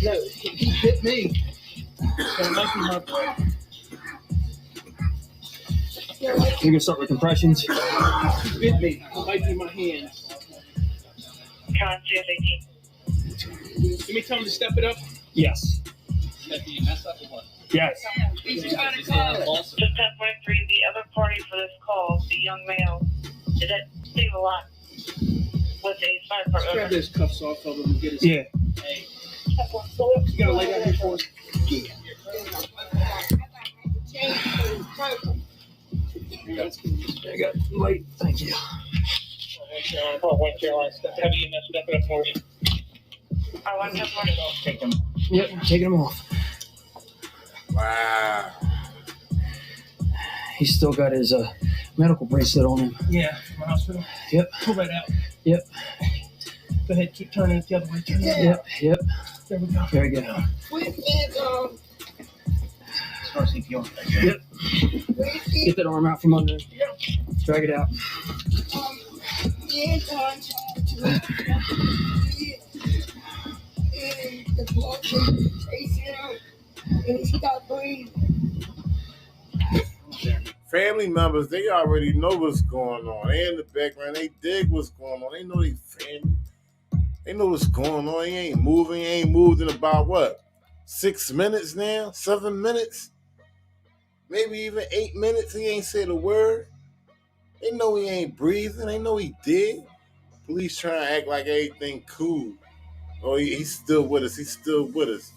No, he bit me. That might be my problem. We can start with compressions. He bit me. It might be my hands. Con CS 18. Let me tell him to step it up. Yes. That being messed up or what? Yes. He's trying to call it. Just 10.3, the other party for this call, the young male, did that save a lot with a fire Grab department. those cuffs off of him and get his. Yeah. Hey. You gotta lay down here for us. I got light. Thank you. One Caroline, step it up for you. I want to Take them. Yep, taking them off. Wow. He's still got his medical bracelet on him. Yeah, from the hospital. Yep. Pull that out. Yep. Go ahead, keep turning it the other way. Turn it. Yep. There we go. Very good. Start CPR. Yep. Get that arm out from under him. Drag it out. Family members, they already know what's going on. They in the background. They dig what's going on. They know they family. They know what's going on. He ain't moving. He ain't moved in about what? 6 minutes now? 7 minutes? Maybe even 8 minutes. He ain't said a word. They know he ain't breathing. They know he dead. Police trying to act like everything cool. Oh, he's still with us. He's still with us.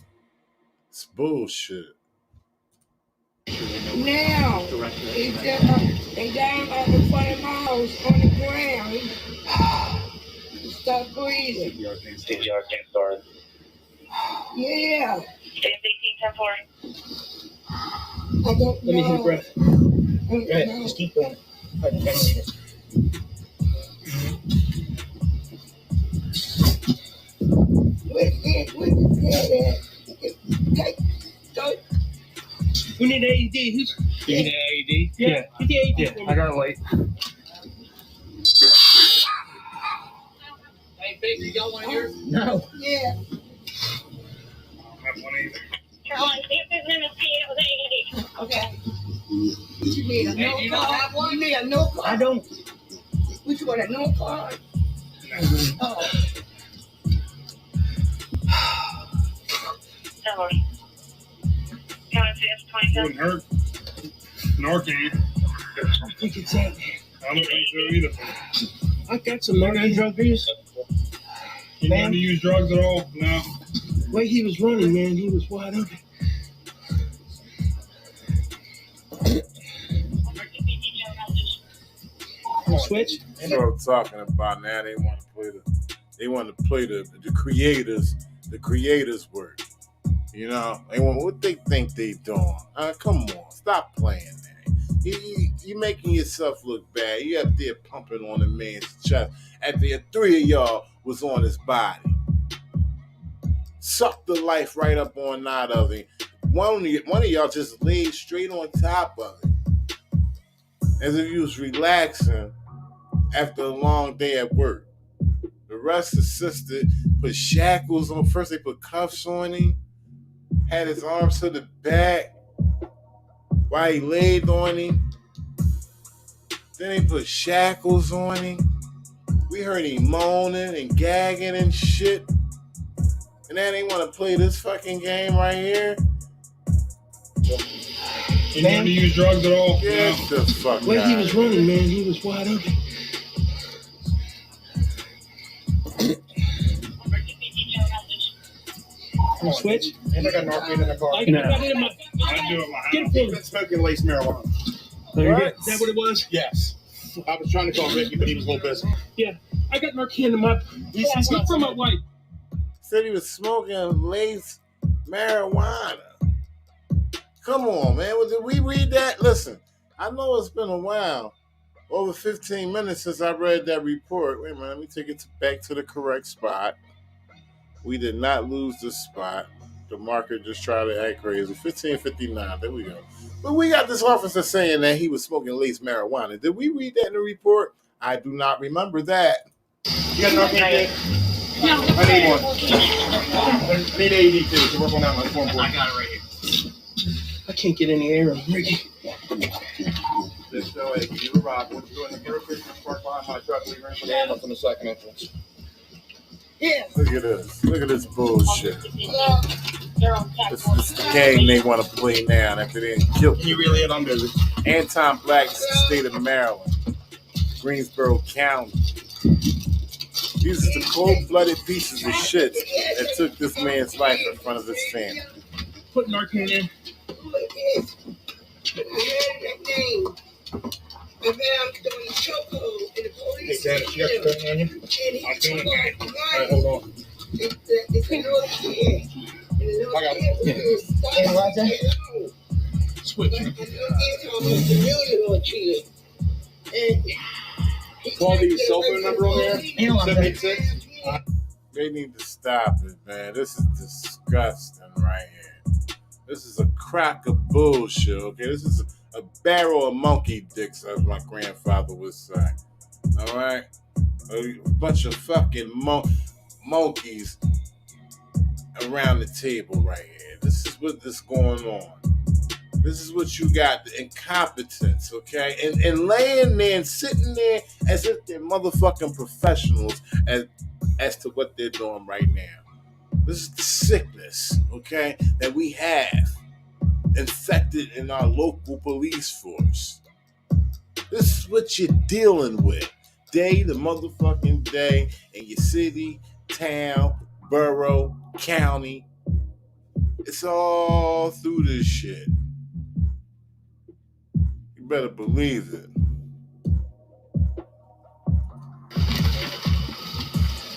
It's bullshit. Now, they down by the front of my house on the ground. He stopped breathing. CPR can't start. Yeah, CS 18, 10-4. I don't know. Let me hit a breath. I don't Go ahead, know. just keep going. We need an AED. Who's? You need an AED? Yeah. Get the AED Yeah, for me. I got a light. Hey, baby, you got one of yours? No. Yeah. I don't have one either. Caroline, see if there's an MSP with AED. Okay. You need a Hey, no you don't card? have one? You need a no card? I don't. Which one? A no card? Oh. 10-4. Con CS 27. Wouldn't hurt. Narcan. I think it's it. I don't think so either. I got some Narcan drug use. You know to use drugs at all? No. Way he was running, man, he was wide open. Switch? That's what I'm talking about. Now they want to play the creators work. You know, they want what they think they doing. Come on, stop playing, man. You making yourself look bad. You up there pumping on a man's chest after 3 of y'all was on his body. Suck the life right up on out of him. One of y'all just laid straight on top of it, as if he was relaxing after a long day at work. The rest assisted, put shackles on. First they put cuffs on him, had his arms to the back while he laid on him. Then they put shackles on him. We heard him moaning and gagging and shit. And now they want to play this fucking game right here. You need to use drugs at all? Get the fuck When out he was of here. running, man, he was wide open. Switch? And I got Narcan in the car. No. I do it my house. He's been smoking lace marijuana. There you go. Is that what it was? Yes. I was trying to call Ricky, but he was a little busy. Yeah. I got Narcan in my... He's from my wife. Said he was smoking lace marijuana. Come on, man. Did we read that? Listen, I know it's been a while. Over 15 minutes since I read that report. Wait a minute, let me take it back to the correct spot. We did not lose the spot. The marker just tried to act crazy. 15:59. There we go. But we got this officer saying that he was smoking lace marijuana. Did we read that in the report? I do not remember that. You got Narcan yet? No. I need one. I need AED too, so work on that one. That's more important. I got it right here. I can't get any air on Ricky. This show, hey, can you arrive? What you doing in the airport? Park behind my truck, leave room for the ambulance on the second entrance. Yes. Look at this. Look at this bullshit. Yeah. This is the game they want to play now after they killed Can you reel it? I'm busy. Anton Black, state of Maryland, Greensboro County. These are the cold-blooded pieces of shit that took this man's life in front of his family. Put Narcan in. I had that name. And then I'm doing the chokehold, and the police. Hey, Janet, you got the gun on you? I'm doing it. All right, hold on. It's a little kid. I got it. Switch. Call the cell phone number on there. 786. They need to stop it, man. This is disgusting right here. This is a crock of bullshit, okay? This is a barrel of monkey dicks, as my grandfather would say. All right? A bunch of fucking monkeys around the table right here. This is what is going on. This is what you got, the incompetence, okay? And laying there and sitting there as if they're motherfucking professionals as to what they're doing right now. This is the sickness, okay, that we have infected in our local police force. This is what you're dealing with day to motherfucking day in your city, town, borough, county. It's all through this shit. You better believe it.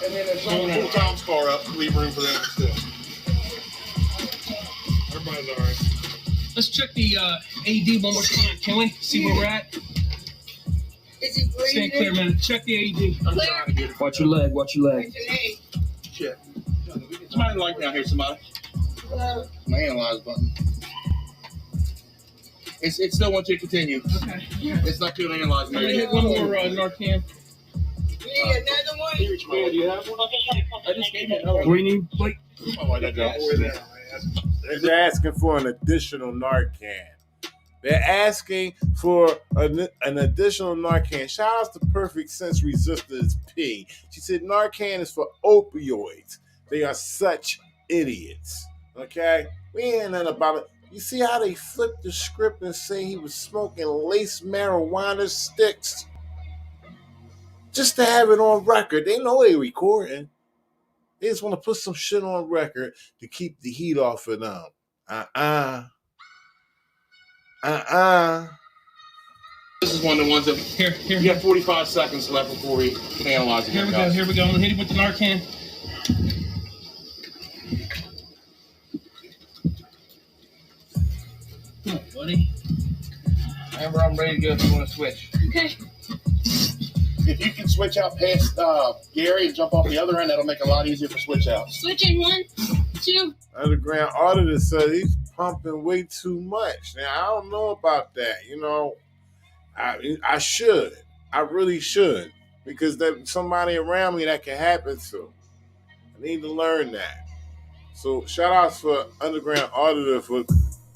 And then there's pull Tom's car up, leave room for them still. Everybody's all right. Let's check the AED one more time, can we? See where we're at? Is he breathing? Stand clear, man. Check the AED. I'm trying to get it. Watch your leg. Watch your leg. Shit. Somebody like down here, somebody. My analyze button. It still wants you to continue. Okay. It's not doing analyze. I'm gonna hit one more Narcan. Yeah, another one. Do you have one? I just gave you another one. We need like Oh, why that go? They're asking for an additional Narcan. They're asking for an additional Narcan. Shout out to Perfect Sense Resistance P. She said Narcan is for opioids. They are such idiots. Okay? We ain't nothing about it. You see how they flipped the script and say he was smoking lace marijuana sticks? Just to have it on record. They know they recording. They just want to put some shit on record to keep the heat off of them. This is is one of the ones that here. You got 45 seconds left before we can analyze it. Here we go. Here we go. I'm gonna hit him with the Narcan. Come on, buddy. Amber, I'm ready to go if you want to switch. Okay. If you can switch out past Gary and jump off the other end, that'll make it a lot easier for switch outs. Switching 1, 2. Underground auditor said he's pumping way too much. Now, I don't know about that. You know, I should. I really should. Because there's somebody around me that can happen to. I need to learn that. So, shout outs for Underground Auditor for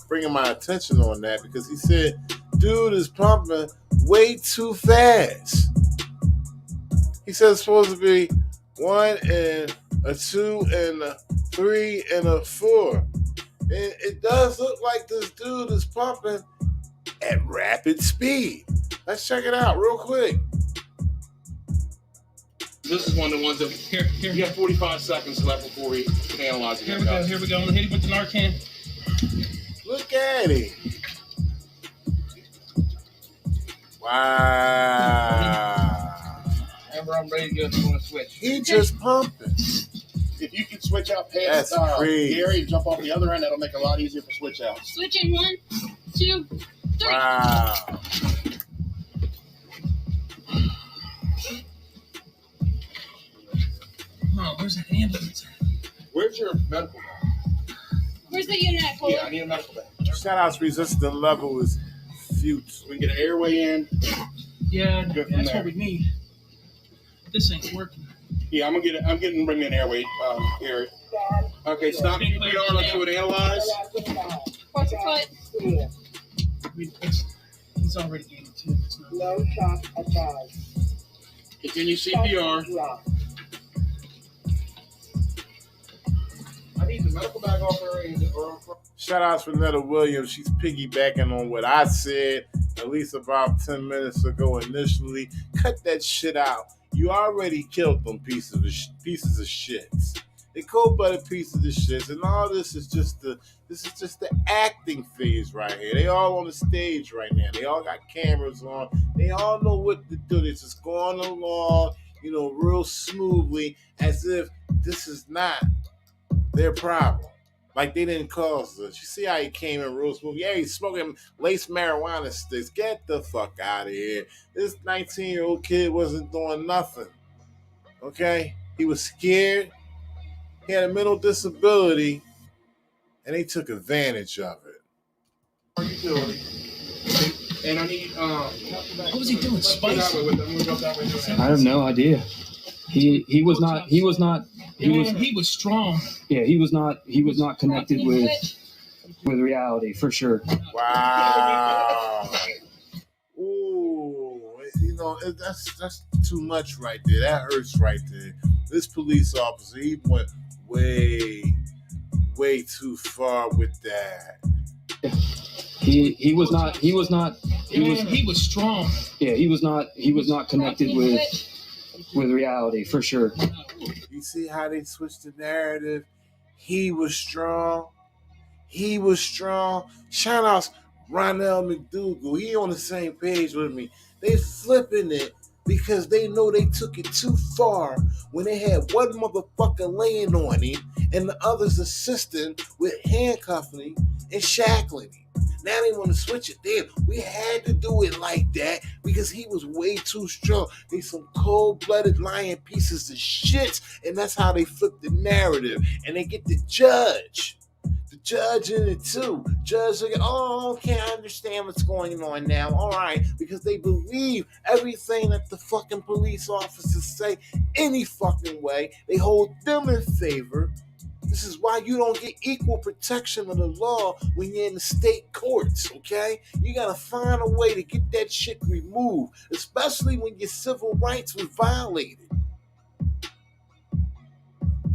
bringing my attention on that, because he said, dude is pumping way too fast. He said it's supposed to be 1 and a 2 and a 3 and a 4. And it does look like this dude is pumping at rapid speed. Let's check it out real quick. This is one of the ones that here. You got 45 seconds left before we can analyze it. Here we go. Here we go. I'm gonna hit him with the Narcan. Look at him. Wow. Amber, I'm ready to go if you want to switch. He just pumping. If you can switch out past Gary and jump off the other end, that'll make it a lot easier for switch outs. Switching 1, 2, 3. Wow. Oh, where's that ambulance? Where's your medical bag? Where's the unit? Yeah, I need a medical bag. Shout outs resistance level is fute. We can get an airway in. Yeah, Go from that's there. what we need. This ain't working. Yeah, I'm getting bring an airway, Gary. Okay, stop CPR. Let's do it. Analyze. What's your foot? He's already gained 2. No shock advised. Continue CPR. I need the medical bag off her. Shout outs for Netta Williams. She's piggybacking on what I said at least about 10 minutes ago initially. Cut that shit out. You already killed them pieces of shits. They cold-blooded pieces of shits, and all this is just the acting phase right here. They all on the stage right now. They all got cameras on. They all know what to do. They're just going along, real smoothly, as if this is not their problem. Like they didn't cause this. You see how he came in real smooth? Yeah, he's smoking lace marijuana sticks. Get the fuck out of here. This 19-year-old kid wasn't doing nothing. Okay? He was scared. He had a mental disability. And they took advantage of it. Utility. And I need What was he doing? Spicy? I have no idea. He was strong. Yeah, he was not connected with reality for sure. Wow. Ooh, that's too much right there. That hurts right there. This police officer, he went way too far with that. He was strong. Yeah, he was not connected with reality for sure. You see how they switched the narrative? He was strong. Shout outs Ronell McDougal. He on the same page with me. They flipping it because they know they took it too far when they had one motherfucker laying on him and the others assisting with handcuffing and shackling him. Now they want to switch it. Damn, we had to do it like that because he was way too strong. They some cold-blooded lying pieces of shit, and that's how they flip the narrative. And they get the judge in it too. Judge, like, okay, I understand what's going on now. All right, because they believe everything that the fucking police officers say any fucking way. They hold them in favor. This is why you don't get equal protection of the law when you're in the state courts, okay? You gotta find a way to get that shit removed, especially when your civil rights was violated.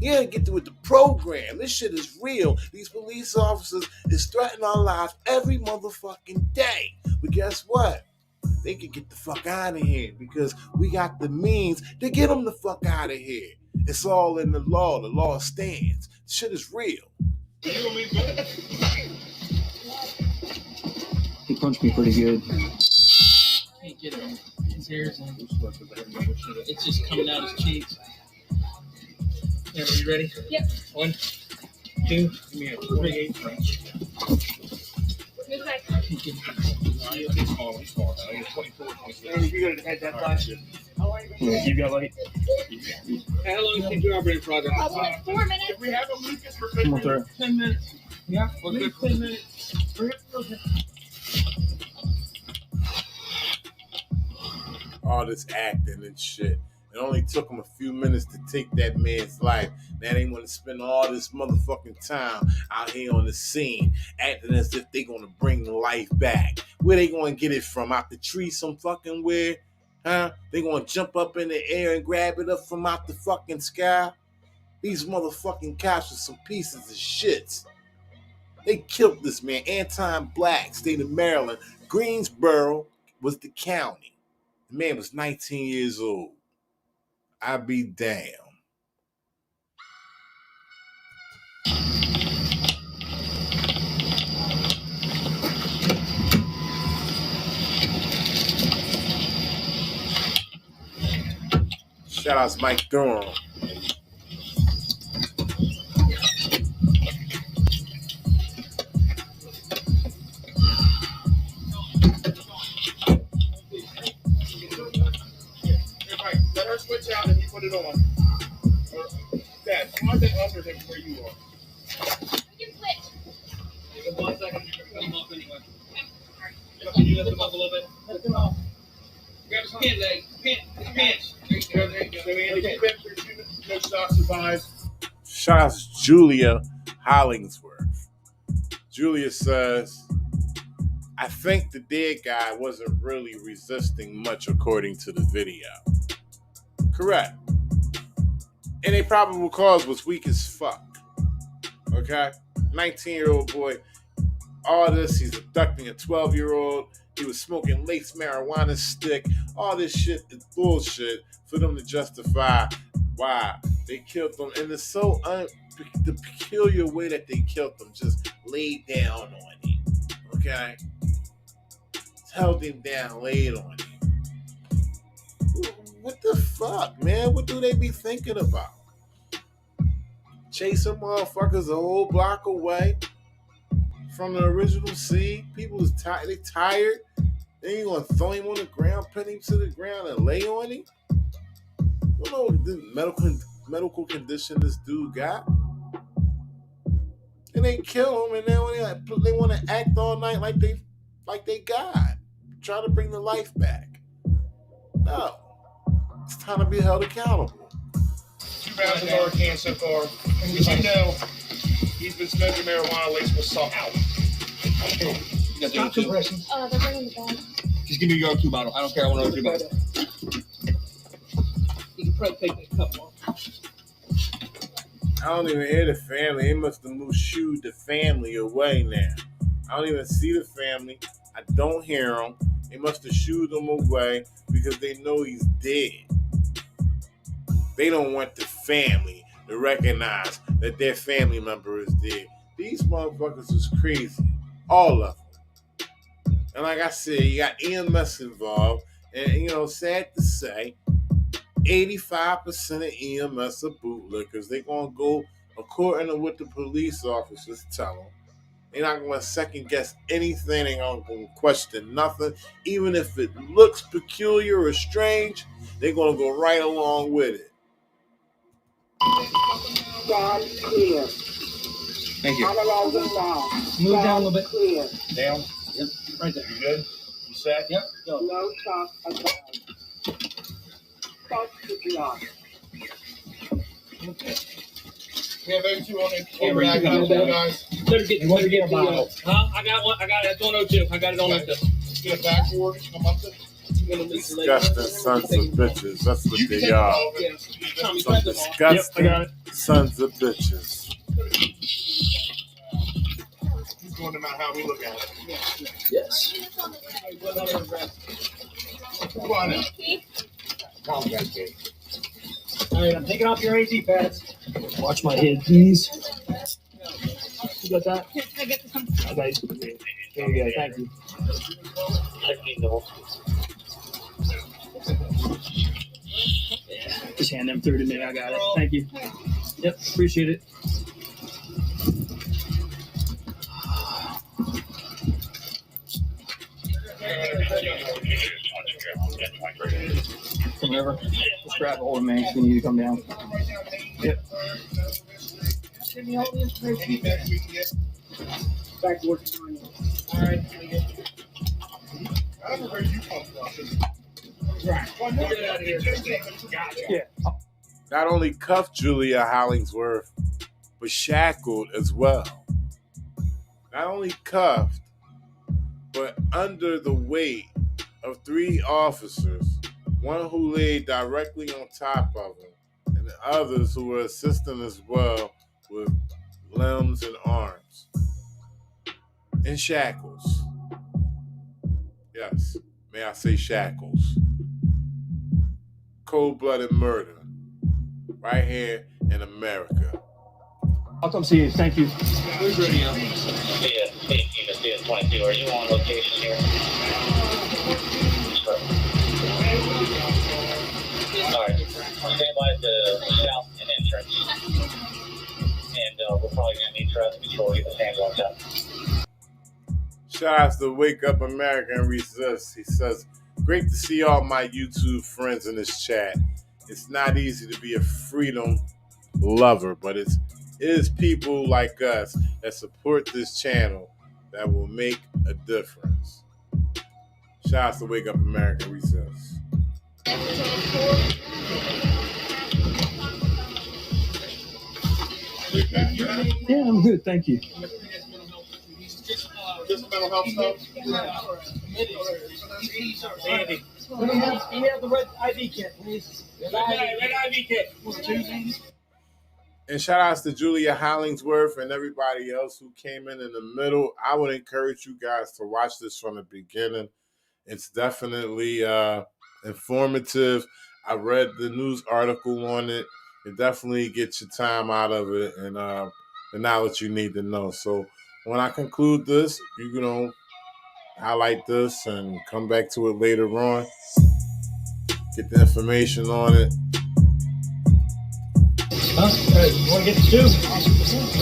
You gotta get with the program. This shit is real. These police officers is threatening our lives every motherfucking day. But guess what? They can get the fuck out of here because we got the means to get them the fuck out of here. It's all in the law. The law stands. The shit is real. He punched me pretty good. can't get it. His hair's in. It's just coming out his cheeks. Yeah, are you ready? Yep. 1, 2, 3. Who's like, He's small. He's 24, 26. You gotta head that side. You got like How long do you think your operating progress? like 4 minutes? If we have a Lucas for come on through. 10 minutes. Yeah, we're good. 10 minutes. All this acting and shit. It only took them a few minutes to take that man's life. Now they want to spend all this motherfucking time out here on the scene, acting as if they gonna bring life back. Where they gonna get it from? Out the tree some fucking where? Huh? They gonna jump up in the air and grab it up from out the fucking sky? These motherfucking cops are some pieces of shits. They killed this man, Anti-Black, state of Maryland. Greensboro was the county. The man was 19 years old. I be damned. Shout out to Mike Durham. Let her switch out and you put it on. Dad, slide that under him where you are. you can switch. Give him 1 second. Put him up anyway. Can you lift him up a little bit? Lift him up. Grab his pant leg. Pants. There you go. Keep it for 2 minutes. No shots advised. Shout out to Julia Hollingsworth. Julia says, I think the dead guy wasn't really resisting much according to the video. Correct. And a probable cause was weak as fuck. Okay? 19-year-old boy. All this, he's abducting a 12-year-old. He was smoking lace marijuana stick. All this shit is bullshit for them to justify why they killed them. And it's so the peculiar way that they killed them, just laid down on him. Okay? Held him down, laid on him. What the fuck, man? What do they be thinking about? Chasing motherfuckers a whole block away from the original scene. People is tired. They tired. Then you gonna throw him on the ground, pin him to the ground, and lay on him? You don't know what the medical condition this dude got. And they kill him, and then they want to act all night like they God, try to bring the life back. No, it's time to be held accountable. 2 rounds of Narcan so far. As you know, he's been smoking marijuana laced with salt. You got the other 2? They're bringing the bag. Just give me your 2 bottle. I don't care. I want to 3 bottles. You can probably take that cup off. I don't even hear the family. They must have shooed the family away now. I don't even see the family. I don't hear them. They must have shooed them away because they know he's dead. They don't want the family to recognize that their family member is dead. These motherfuckers is crazy. All of them. And like I said, you got EMS involved. And, sad to say, 85% of EMS are bootlickers. They're going to go according to what the police officers tell them. They're not going to second guess anything. They're not going to question nothing. Even if it looks peculiar or strange, they're going to go right along with it. Stand clear. Thank you. Analyzing now. Move down a little bit. Clear. Down. Yep. Right there. You good? You set? Yep. Go. No shots advised. Start to block. Okay. We have O2 on the Camera, camera. I got it, guys. Better get the, I got one. I got it. It's on O2. I got it on O2. Get it back forward. Come up to. Disgusting sons of bitches. That's what You can they take are. all of it. Some disgusting sons of bitches. He's going no matter how we look at it. Yes. Come on now. Calm down, Kate. All right, I'm taking off your AZ pads. Watch my head, please. You got that? Can I get this one? Okay. There you go. Thank you. Just hand them through to me. I got it. Thank you. Yep, appreciate it. Come over. Just grab a hold of me if you need to come down. Yep. Give me all the information. Back to work tomorrow. All right. I don't know where you come from. Right. Well, get out of here. Gotcha. Yeah. Not only cuffed Julia Hollingsworth, but shackled as well. Not only cuffed, but under the weight of 3 officers, one who laid directly on top of him, and the others who were assisting as well with limbs and arms. In shackles. Yes, may I say shackles. Cold-blooded murder. Right here in America. I'll come see you. Thank you. Who's ready up? CS 22. Are you on location here? Sure. Alright. Stand by the south entrance. And we're probably going to need traffic control to get the hands on top. Shout out to Wake Up America and Resist. He says, great to see all my YouTube friends in this chat. It's not easy to be a freedom lover, but it is people like us that support this channel that will make a difference. Shout out to Wake Up America and Resist. Yeah, I'm good. Thank you. Just mental health stuff? Andy. Let me have the red ID kit, please. Red ID kit. And shout outs to Julia Hollingsworth and everybody else who came in the middle. I would encourage you guys to watch this from the beginning. It's definitely informative. I read the news article on it. It definitely gets your time out of it and the knowledge you need to know. So when I conclude this, you know, highlight this and come back to it later on. Get the information on it. Huh? Hey, you want to get the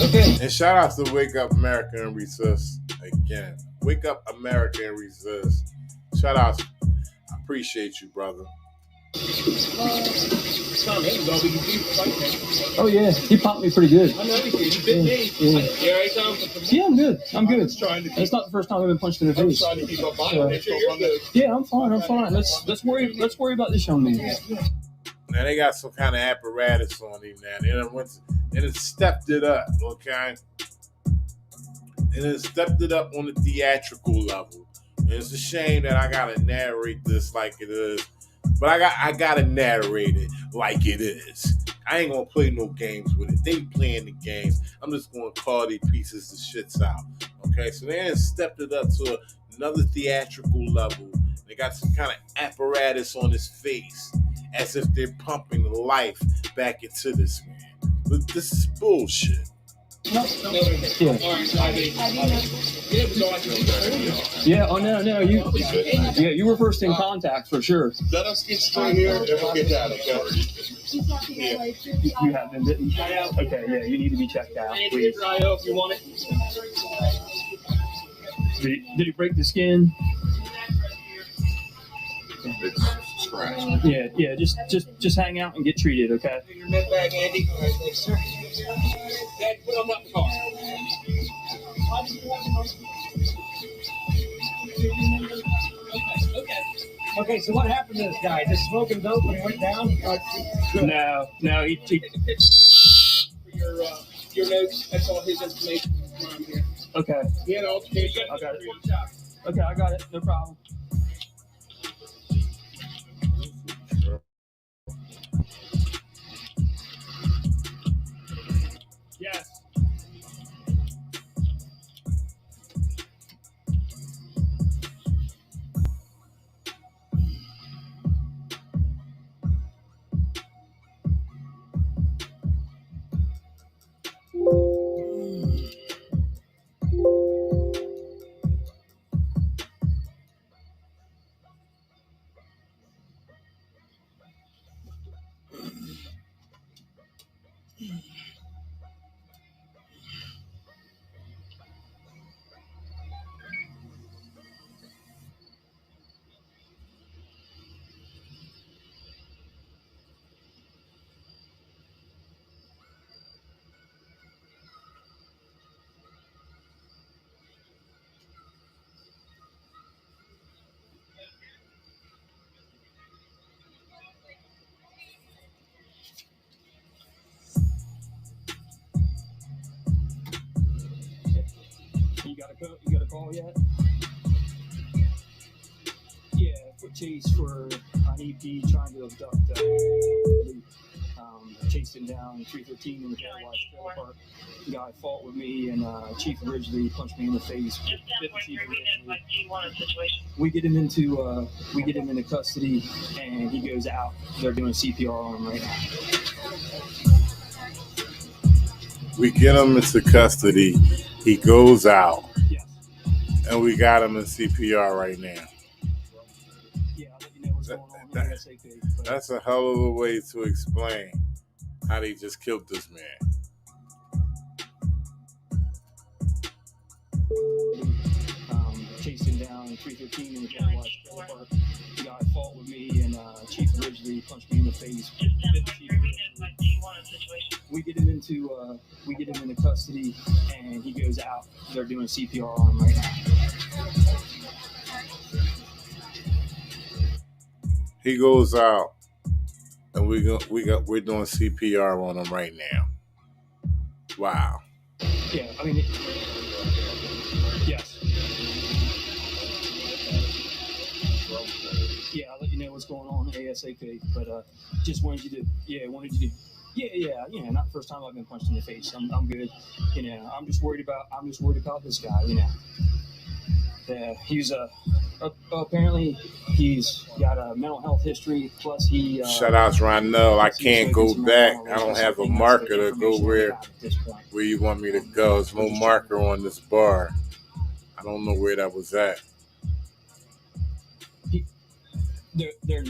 2? Okay. And shout out to Wake Up America and Resist again. Wake Up America and Resist. Shout out. I appreciate you, brother. Oh yeah, he popped me pretty good. I know he did. He bit me. Yeah. Yeah, I'm good. I'm good. It's not the first time I've been punched in the face. Yeah, I'm fine. I'm fine. Let's worry about this young man. Now they got some kind of apparatus on him now. They done stepped it up, okay? And then stepped it up on the theatrical level. And it's a shame that I gotta narrate this like it is. But I gotta narrate it like it is. I ain't gonna play no games with it. They playing the games. I'm just gonna call these pieces of shits out. Okay, so they done stepped it up to another theatrical level. They got some kind of apparatus on his face, as if they're pumping life back into this man. But this is bullshit. Yeah. Yeah. Oh no. You were first in contact for sure. Let us get straight here and we'll get that, okay? Yeah. You have been bitten. Okay. Yeah. You need to be checked out, please. If you want it. Did he break the skin? It's scratched. Yeah. Just hang out and get treated, okay? Your med bag, Andy. All right, thanks, sir. Dad, put on the car. Okay, so what happened to this guy? Just smoking dope when he went down? No, he For your notes, that's all his information around here. Okay. He had all the I got it. Okay, I got it. No problem. Yes. You got a call yet? Yeah, foot chase for an EP trying to abduct. Chased him down 313 in the Watch Trailer Park. Guy fought with me, and Chief Ridgely punched me in the face. We get him into custody, and he goes out. They're doing CPR on him right now. We get him into custody. He goes out. Yes. And we got him in CPR right now. Yeah, I'll let you know what's going on ASAP. That's a hell of a way to explain how they just killed this man. Chased him down 313 in the Watch Trailer Park. Guy fought with me, and Chief Ridgely punched me in the face. We get him into custody, and he goes out. They're doing CPR on him right now. He goes out, and we're doing CPR on him right now. Wow. Yeah, I mean, yes. Yeah, I'll let you know what's going on ASAP. But just wanted you to. Yeah. Not the first time I've been punched in the face. I'm good. I'm just worried about this guy. Yeah, he's apparently he's got a mental health history. Plus he. Shout out to Ronell. I can't go back. I don't have a marker to go where you want me to go. There's no marker on this bar. I don't know where that was at. They're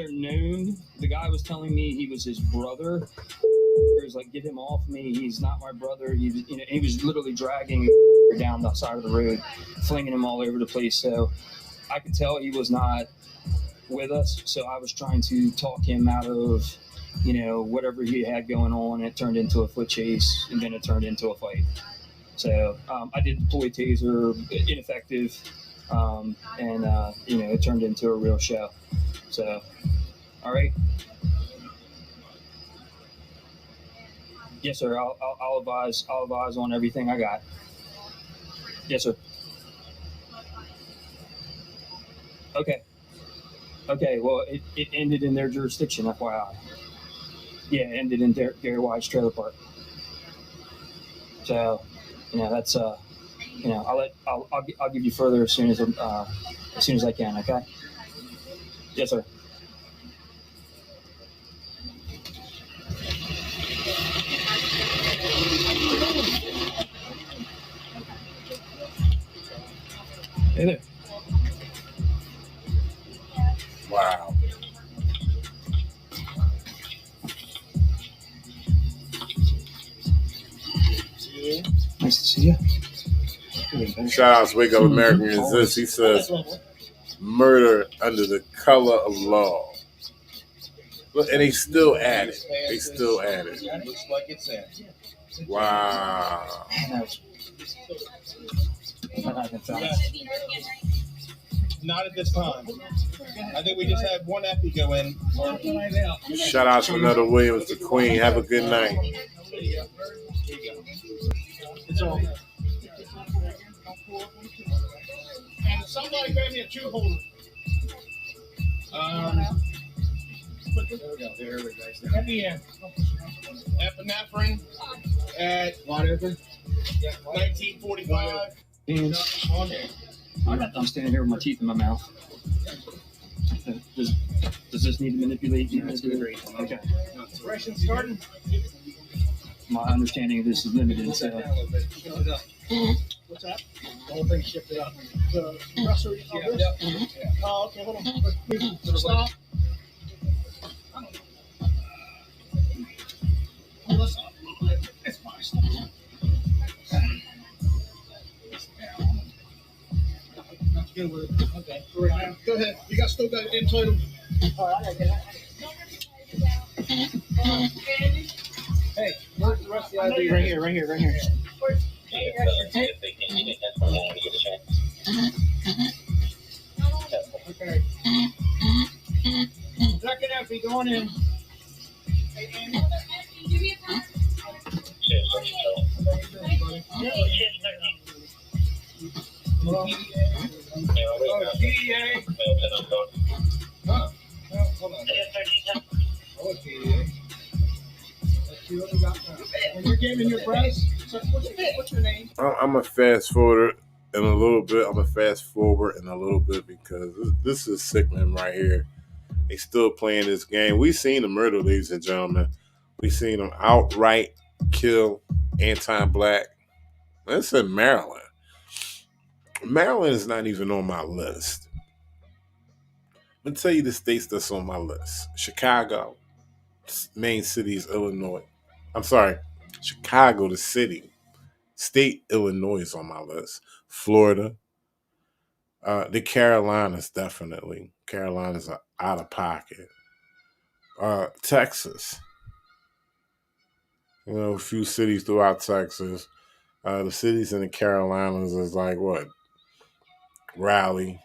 known. The guy was telling me he was his brother. He was like, "Get him off me! He's not my brother." He was literally dragging down the side of the road, flinging him all over the place. So I could tell he was not with us. So I was trying to talk him out of, whatever he had going on. It turned into a foot chase, and then it turned into a fight. So I did deploy taser, ineffective, and it turned into a real show. So, all right. Yes, sir. I'll advise on everything I got. Yes, sir. Okay. Well, it ended in their jurisdiction, FYI. Yeah, it ended in Gary White's trailer park. So, that's I'll give you further as soon as I can. Okay. Yes, sir. Hey there. Wow. Nice to see you. Shout out to Wake Up American Resist. He says, murder under the color of law. Look, and they still at it. Looks like it's in. Wow. Not at this time. I think we just had one epi go in. Shout out to another Williams, the Queen. Have a good night. It's all. And somebody grab me a tube holder. There we go. At the end. Epinephrine at 1945. And I'm standing here with my teeth in my mouth. Does this need to manipulate? Okay. Expression starting. My understanding of this is limited, so. What's that? The whole thing shifted up. The compressor. Oh, okay, hold on. Please stop. Good with it. Okay. All right, go ahead. You got still got it in title. All right, I got it. Hey, where's the rest of the ID? Right here, right here, right here. Okay. Second empty, going in. PDA. Hold on. When you're giving your price, what's your name? I'm a fast forward in a little bit. Because this is sickening right here. They still playing this game. We seen the murder, ladies and gentlemen. We seen them outright kill anti-black. That's in Maryland. Maryland is not even on my list. Let me tell you the states that's on my list. Chicago, main city is Illinois. I'm sorry, Chicago, the city. State Illinois is on my list. Florida. The Carolinas, definitely. Carolinas are out of pocket. Texas. You know, a few cities throughout Texas. The cities in the Carolinas is like what? Raleigh,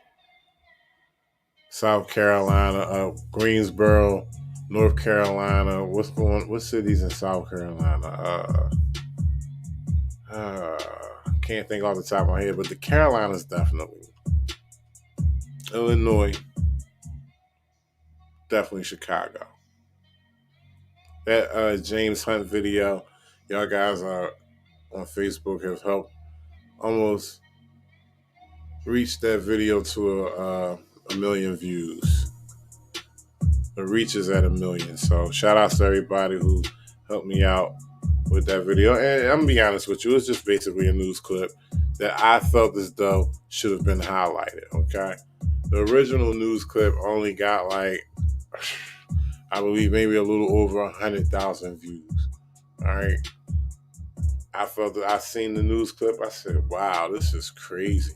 South Carolina, Greensboro, North Carolina. What cities in South Carolina? Can't think off the top of my head, but the Carolinas definitely. Illinois, definitely Chicago. That James Hunt video, y'all guys on Facebook have helped almost reach that video to a million views. The reach is at 1 million. So shout out to everybody who helped me out with that video. And I'm gonna be honest with you, it's just basically a news clip that I felt as though should have been highlighted. Okay, the original news clip only got like, I believe maybe a little over 100,000 views. All right, I felt that I seen the news clip. I said, "Wow, this is crazy."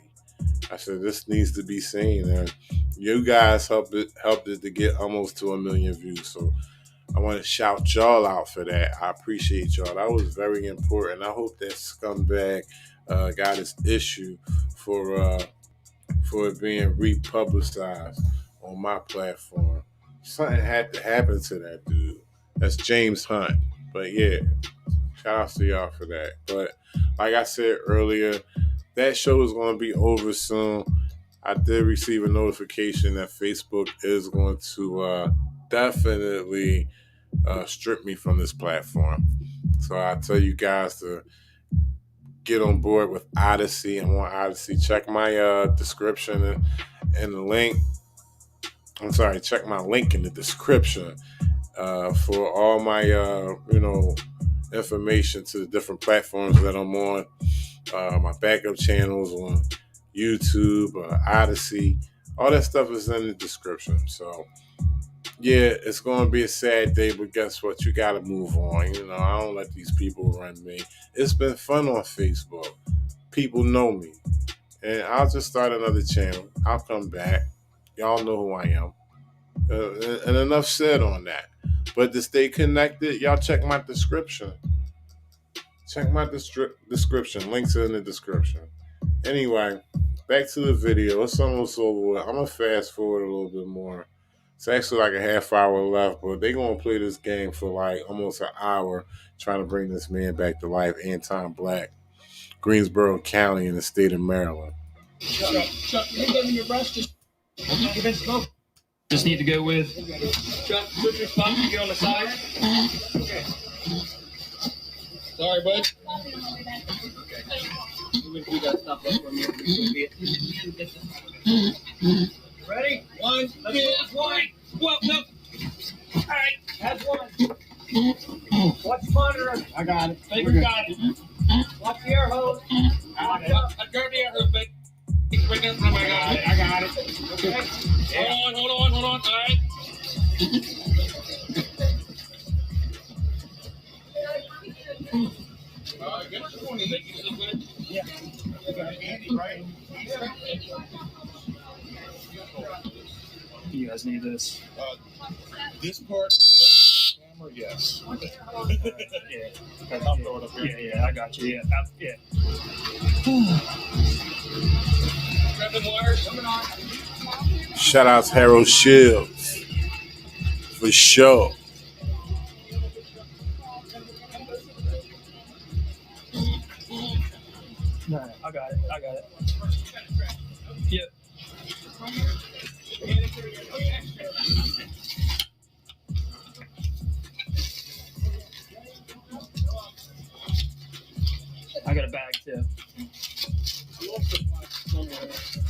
I said, "This needs to be seen." And you guys helped it to get almost to 1 million views. So I want to shout y'all out for that. I appreciate y'all. That was very important. I hope that scumbag got his issue for it being republicized on my platform. Something had to happen to that dude. That's James Hunt. But yeah, shout out to y'all for that. But like I said earlier, that show is going to be over soon. I did receive a notification that Facebook is going to definitely strip me from this platform. So I tell you guys to get on board with Odyssey and want Odyssey. Check my description and the link. I'm sorry, check my link in the description for all my information to the different platforms that I'm on. My backup channels on YouTube, Odyssey, all that stuff is in the description. So yeah, it's going to be a sad day, but guess what? You got to move on. You know, I don't let these people run me. It's been fun on Facebook. People know me. And I'll just start another channel. I'll come back. Y'all know who I am. And enough said on that. But to stay connected, y'all check my description. Check my description. Links are in the description. Anyway, back to the video. It's almost over with. I'm going to fast forward a little bit more. It's actually like a half hour left, but they're going to play this game for like almost an hour trying to bring this man back to life, anti-black, Greensboro County in the state of Maryland. Chuck, you giving your brush? Just need to go with. Chuck, put your spot to get on the side. Okay. Sorry, bud. Okay. We got stuff up from here. Ready? 1, 2, 1. Whoa, no. All right, that's 1. Watch the monitor. I got it. Baker got it. Watch the air hose. I got the air hose, baby. I got it. Okay. Yeah. Hold on. All right. guys need this? This part, no. Camera, yes. Yeah. I'll throw it up here. Yeah, I got you. Yeah. Shout out to Harold Shields. For sure. No, I got it. Yep. I got a bag too.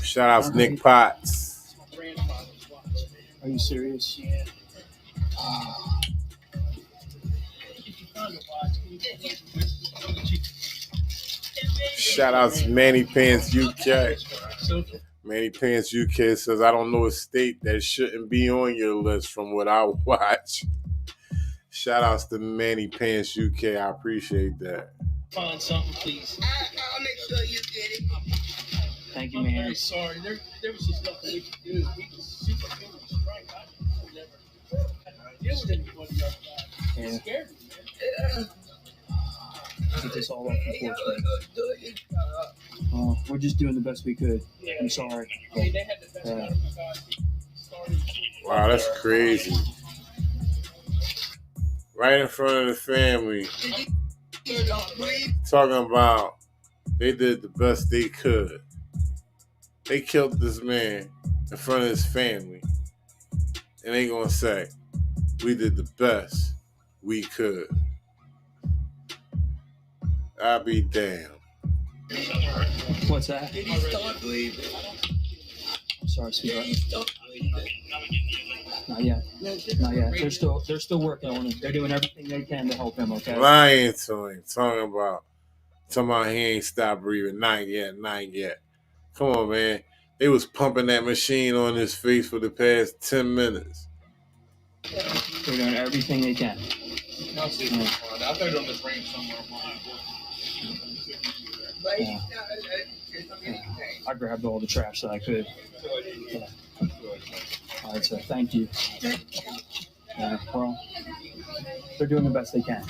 Shout out to Nick Potts. Are you serious? Yeah. Shout out to Manny Pants UK. Manny Pants UK says, I don't know a state that shouldn't be on your list from what I watch. Shout outs to Manny Pants UK. I appreciate that. Find something, please. I'll make sure you get it. Thank you, I'm man. very sorry. There was just nothing we could do. He was super strike. I never deal with anybody else. He scared me, man. Get this all off the porch, man. We're just doing the best we could. I'm sorry. I mean, they had the best medical guys. Wow, that's crazy. Right in front of the family. Talking about they did the best they could. They killed this man in front of his family. And they gonna say, we did the best we could. I'll be damned. What's that? Did he start bleeding? I'm sorry, sweetheart. Did he start bleeding? Not yet. They're still working on it. They're doing everything they can to help him, okay? Lying to him. Talking about he ain't stopped breathing. Not yet. Come on, man. They was pumping that machine on his face for the past 10 minutes. They're doing everything they can. I thought on this range somewhere. Yeah. I grabbed all the trash that I could. Yeah. All right, so thank you. Well, they're doing the best they can.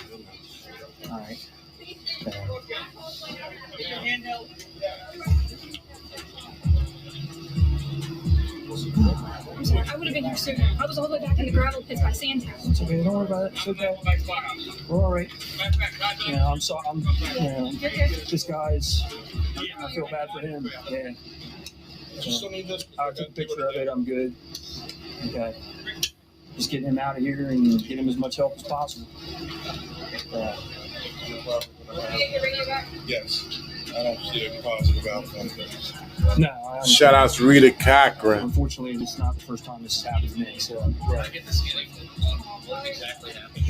All right. I'm sorry, I would have been here sooner. I was all the way back in the gravel pits by Sandtown. It's okay, don't worry about it. It's okay. We're all right. Yeah, I'm sorry. This guy's. I feel bad for him. Yeah. I took a picture of it. I'm good. Okay. Just get him out of here and get him as much help as possible. Yes. I don't see a positive outcome. No. Shout out to Rita Cochran. Unfortunately, it's not the first time this has happened to me. So. I get the skinny. What exactly happened?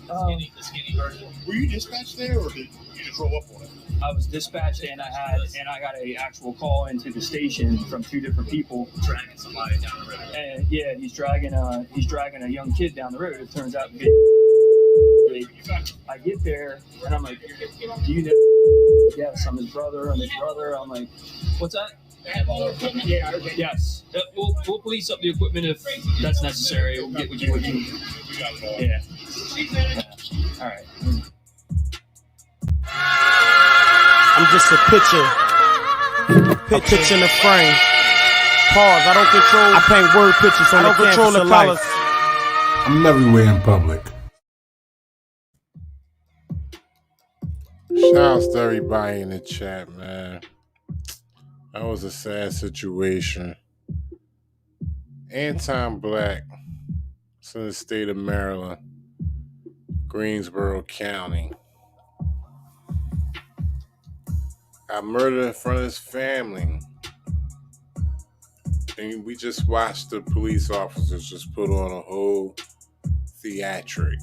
The skinny version. Were you dispatched there, or did you just roll up on it? I was dispatched, and I got a actual call into the station from two different people. Dragging somebody down the road. And yeah, he's dragging a young kid down the road. It turns out to be. I get there and I'm like, do you know? Yes, I'm his brother. I'm like, what's that? Yes. We'll police up the equipment if that's necessary. We'll get what you need. Yeah. All right. I'm just a picture in the frame. Pause. I paint word pictures on the canvas of life. I'm everywhere in public. Shouts to everybody in the chat, man. That was a sad situation. Anton Black, it's in the state of Maryland, Greensboro County. Got murdered in front of his family. And we just watched the police officers just put on a whole theatric.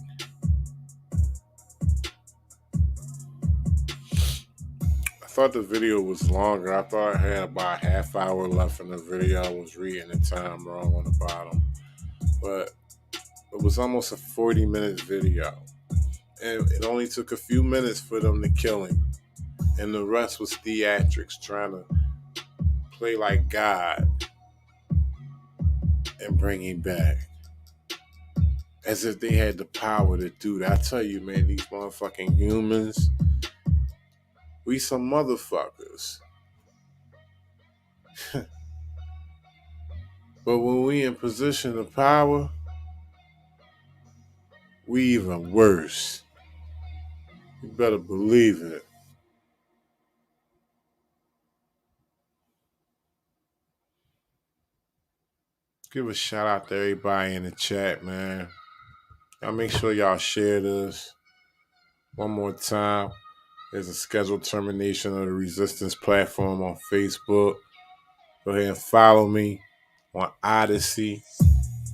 I thought the video was longer. I thought I had about a half hour left in the video. I was reading the time wrong on the bottom. But it was almost a 40-minute video. And it only took a few minutes for them to kill him. And the rest was theatrics, trying to play like God. and bring him back. As if they had the power to do that. I tell you, man, these motherfucking humans, we some motherfuckers. But when we in position of power, we even worse. You better believe it. Give a shout out to everybody in the chat, man. Y'all make sure y'all share this. One more time. There's a scheduled termination of the Resistance platform on Facebook. Go ahead and follow me on Odyssey,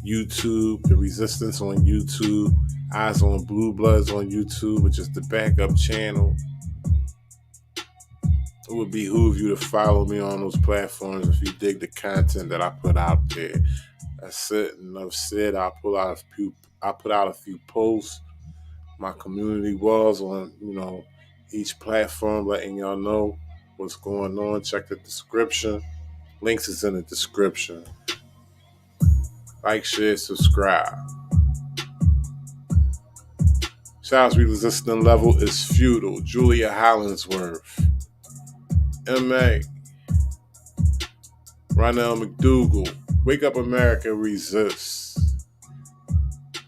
YouTube, The Resistance on YouTube, Eyezonbluebloodz on YouTube, which is the backup channel. It would behoove you to follow me on those platforms if you dig the content that I put out there. That's it. Enough said. I'll put out a few posts. My community walls on, each platform, letting y'all know what's going on. Check the description. Links is in the description. Like, share, subscribe. Child's resistant level is futile. Julia Hollingsworth. M.A. Ronell McDougal. Wake Up America Resists.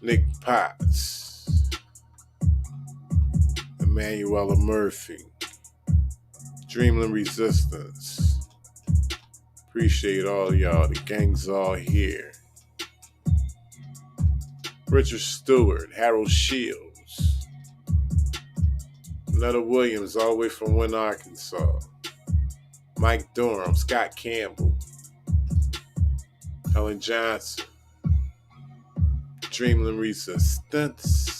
Nick Potts. Emanuela Murphy. Dreamland Resistance. Appreciate all y'all. The gang's all here. Richard Stewart. Harold Shields. Netta Williams, all the way from Wynn, Arkansas. Mike Durham. Scott Campbell. Helen Johnson. Dreamland Resistance.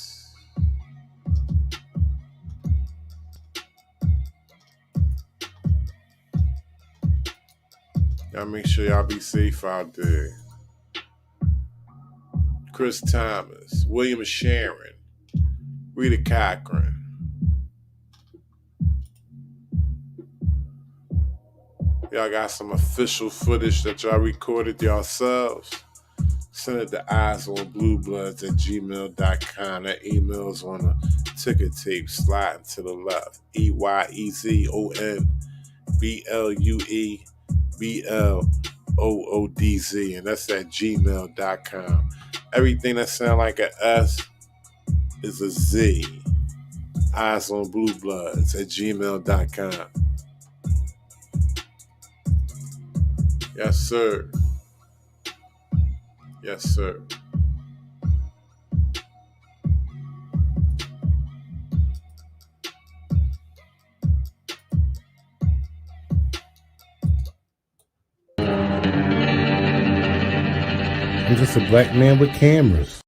Y'all make sure y'all be safe out there. Chris Thomas. William Sharon. Rita Cochran. Y'all got some official footage that y'all recorded yourselves? Send it to eyezonbluebloodz@gmail.com. That email's on a ticker tape sliding to the left. EYEZONBLUEBLOODZ. And that's at gmail.com. Everything that sounds like an S is a Z. Eyezonbluebloodz@gmail.com. Yes, sir. Yes, sir. I'm just a black man with cameras.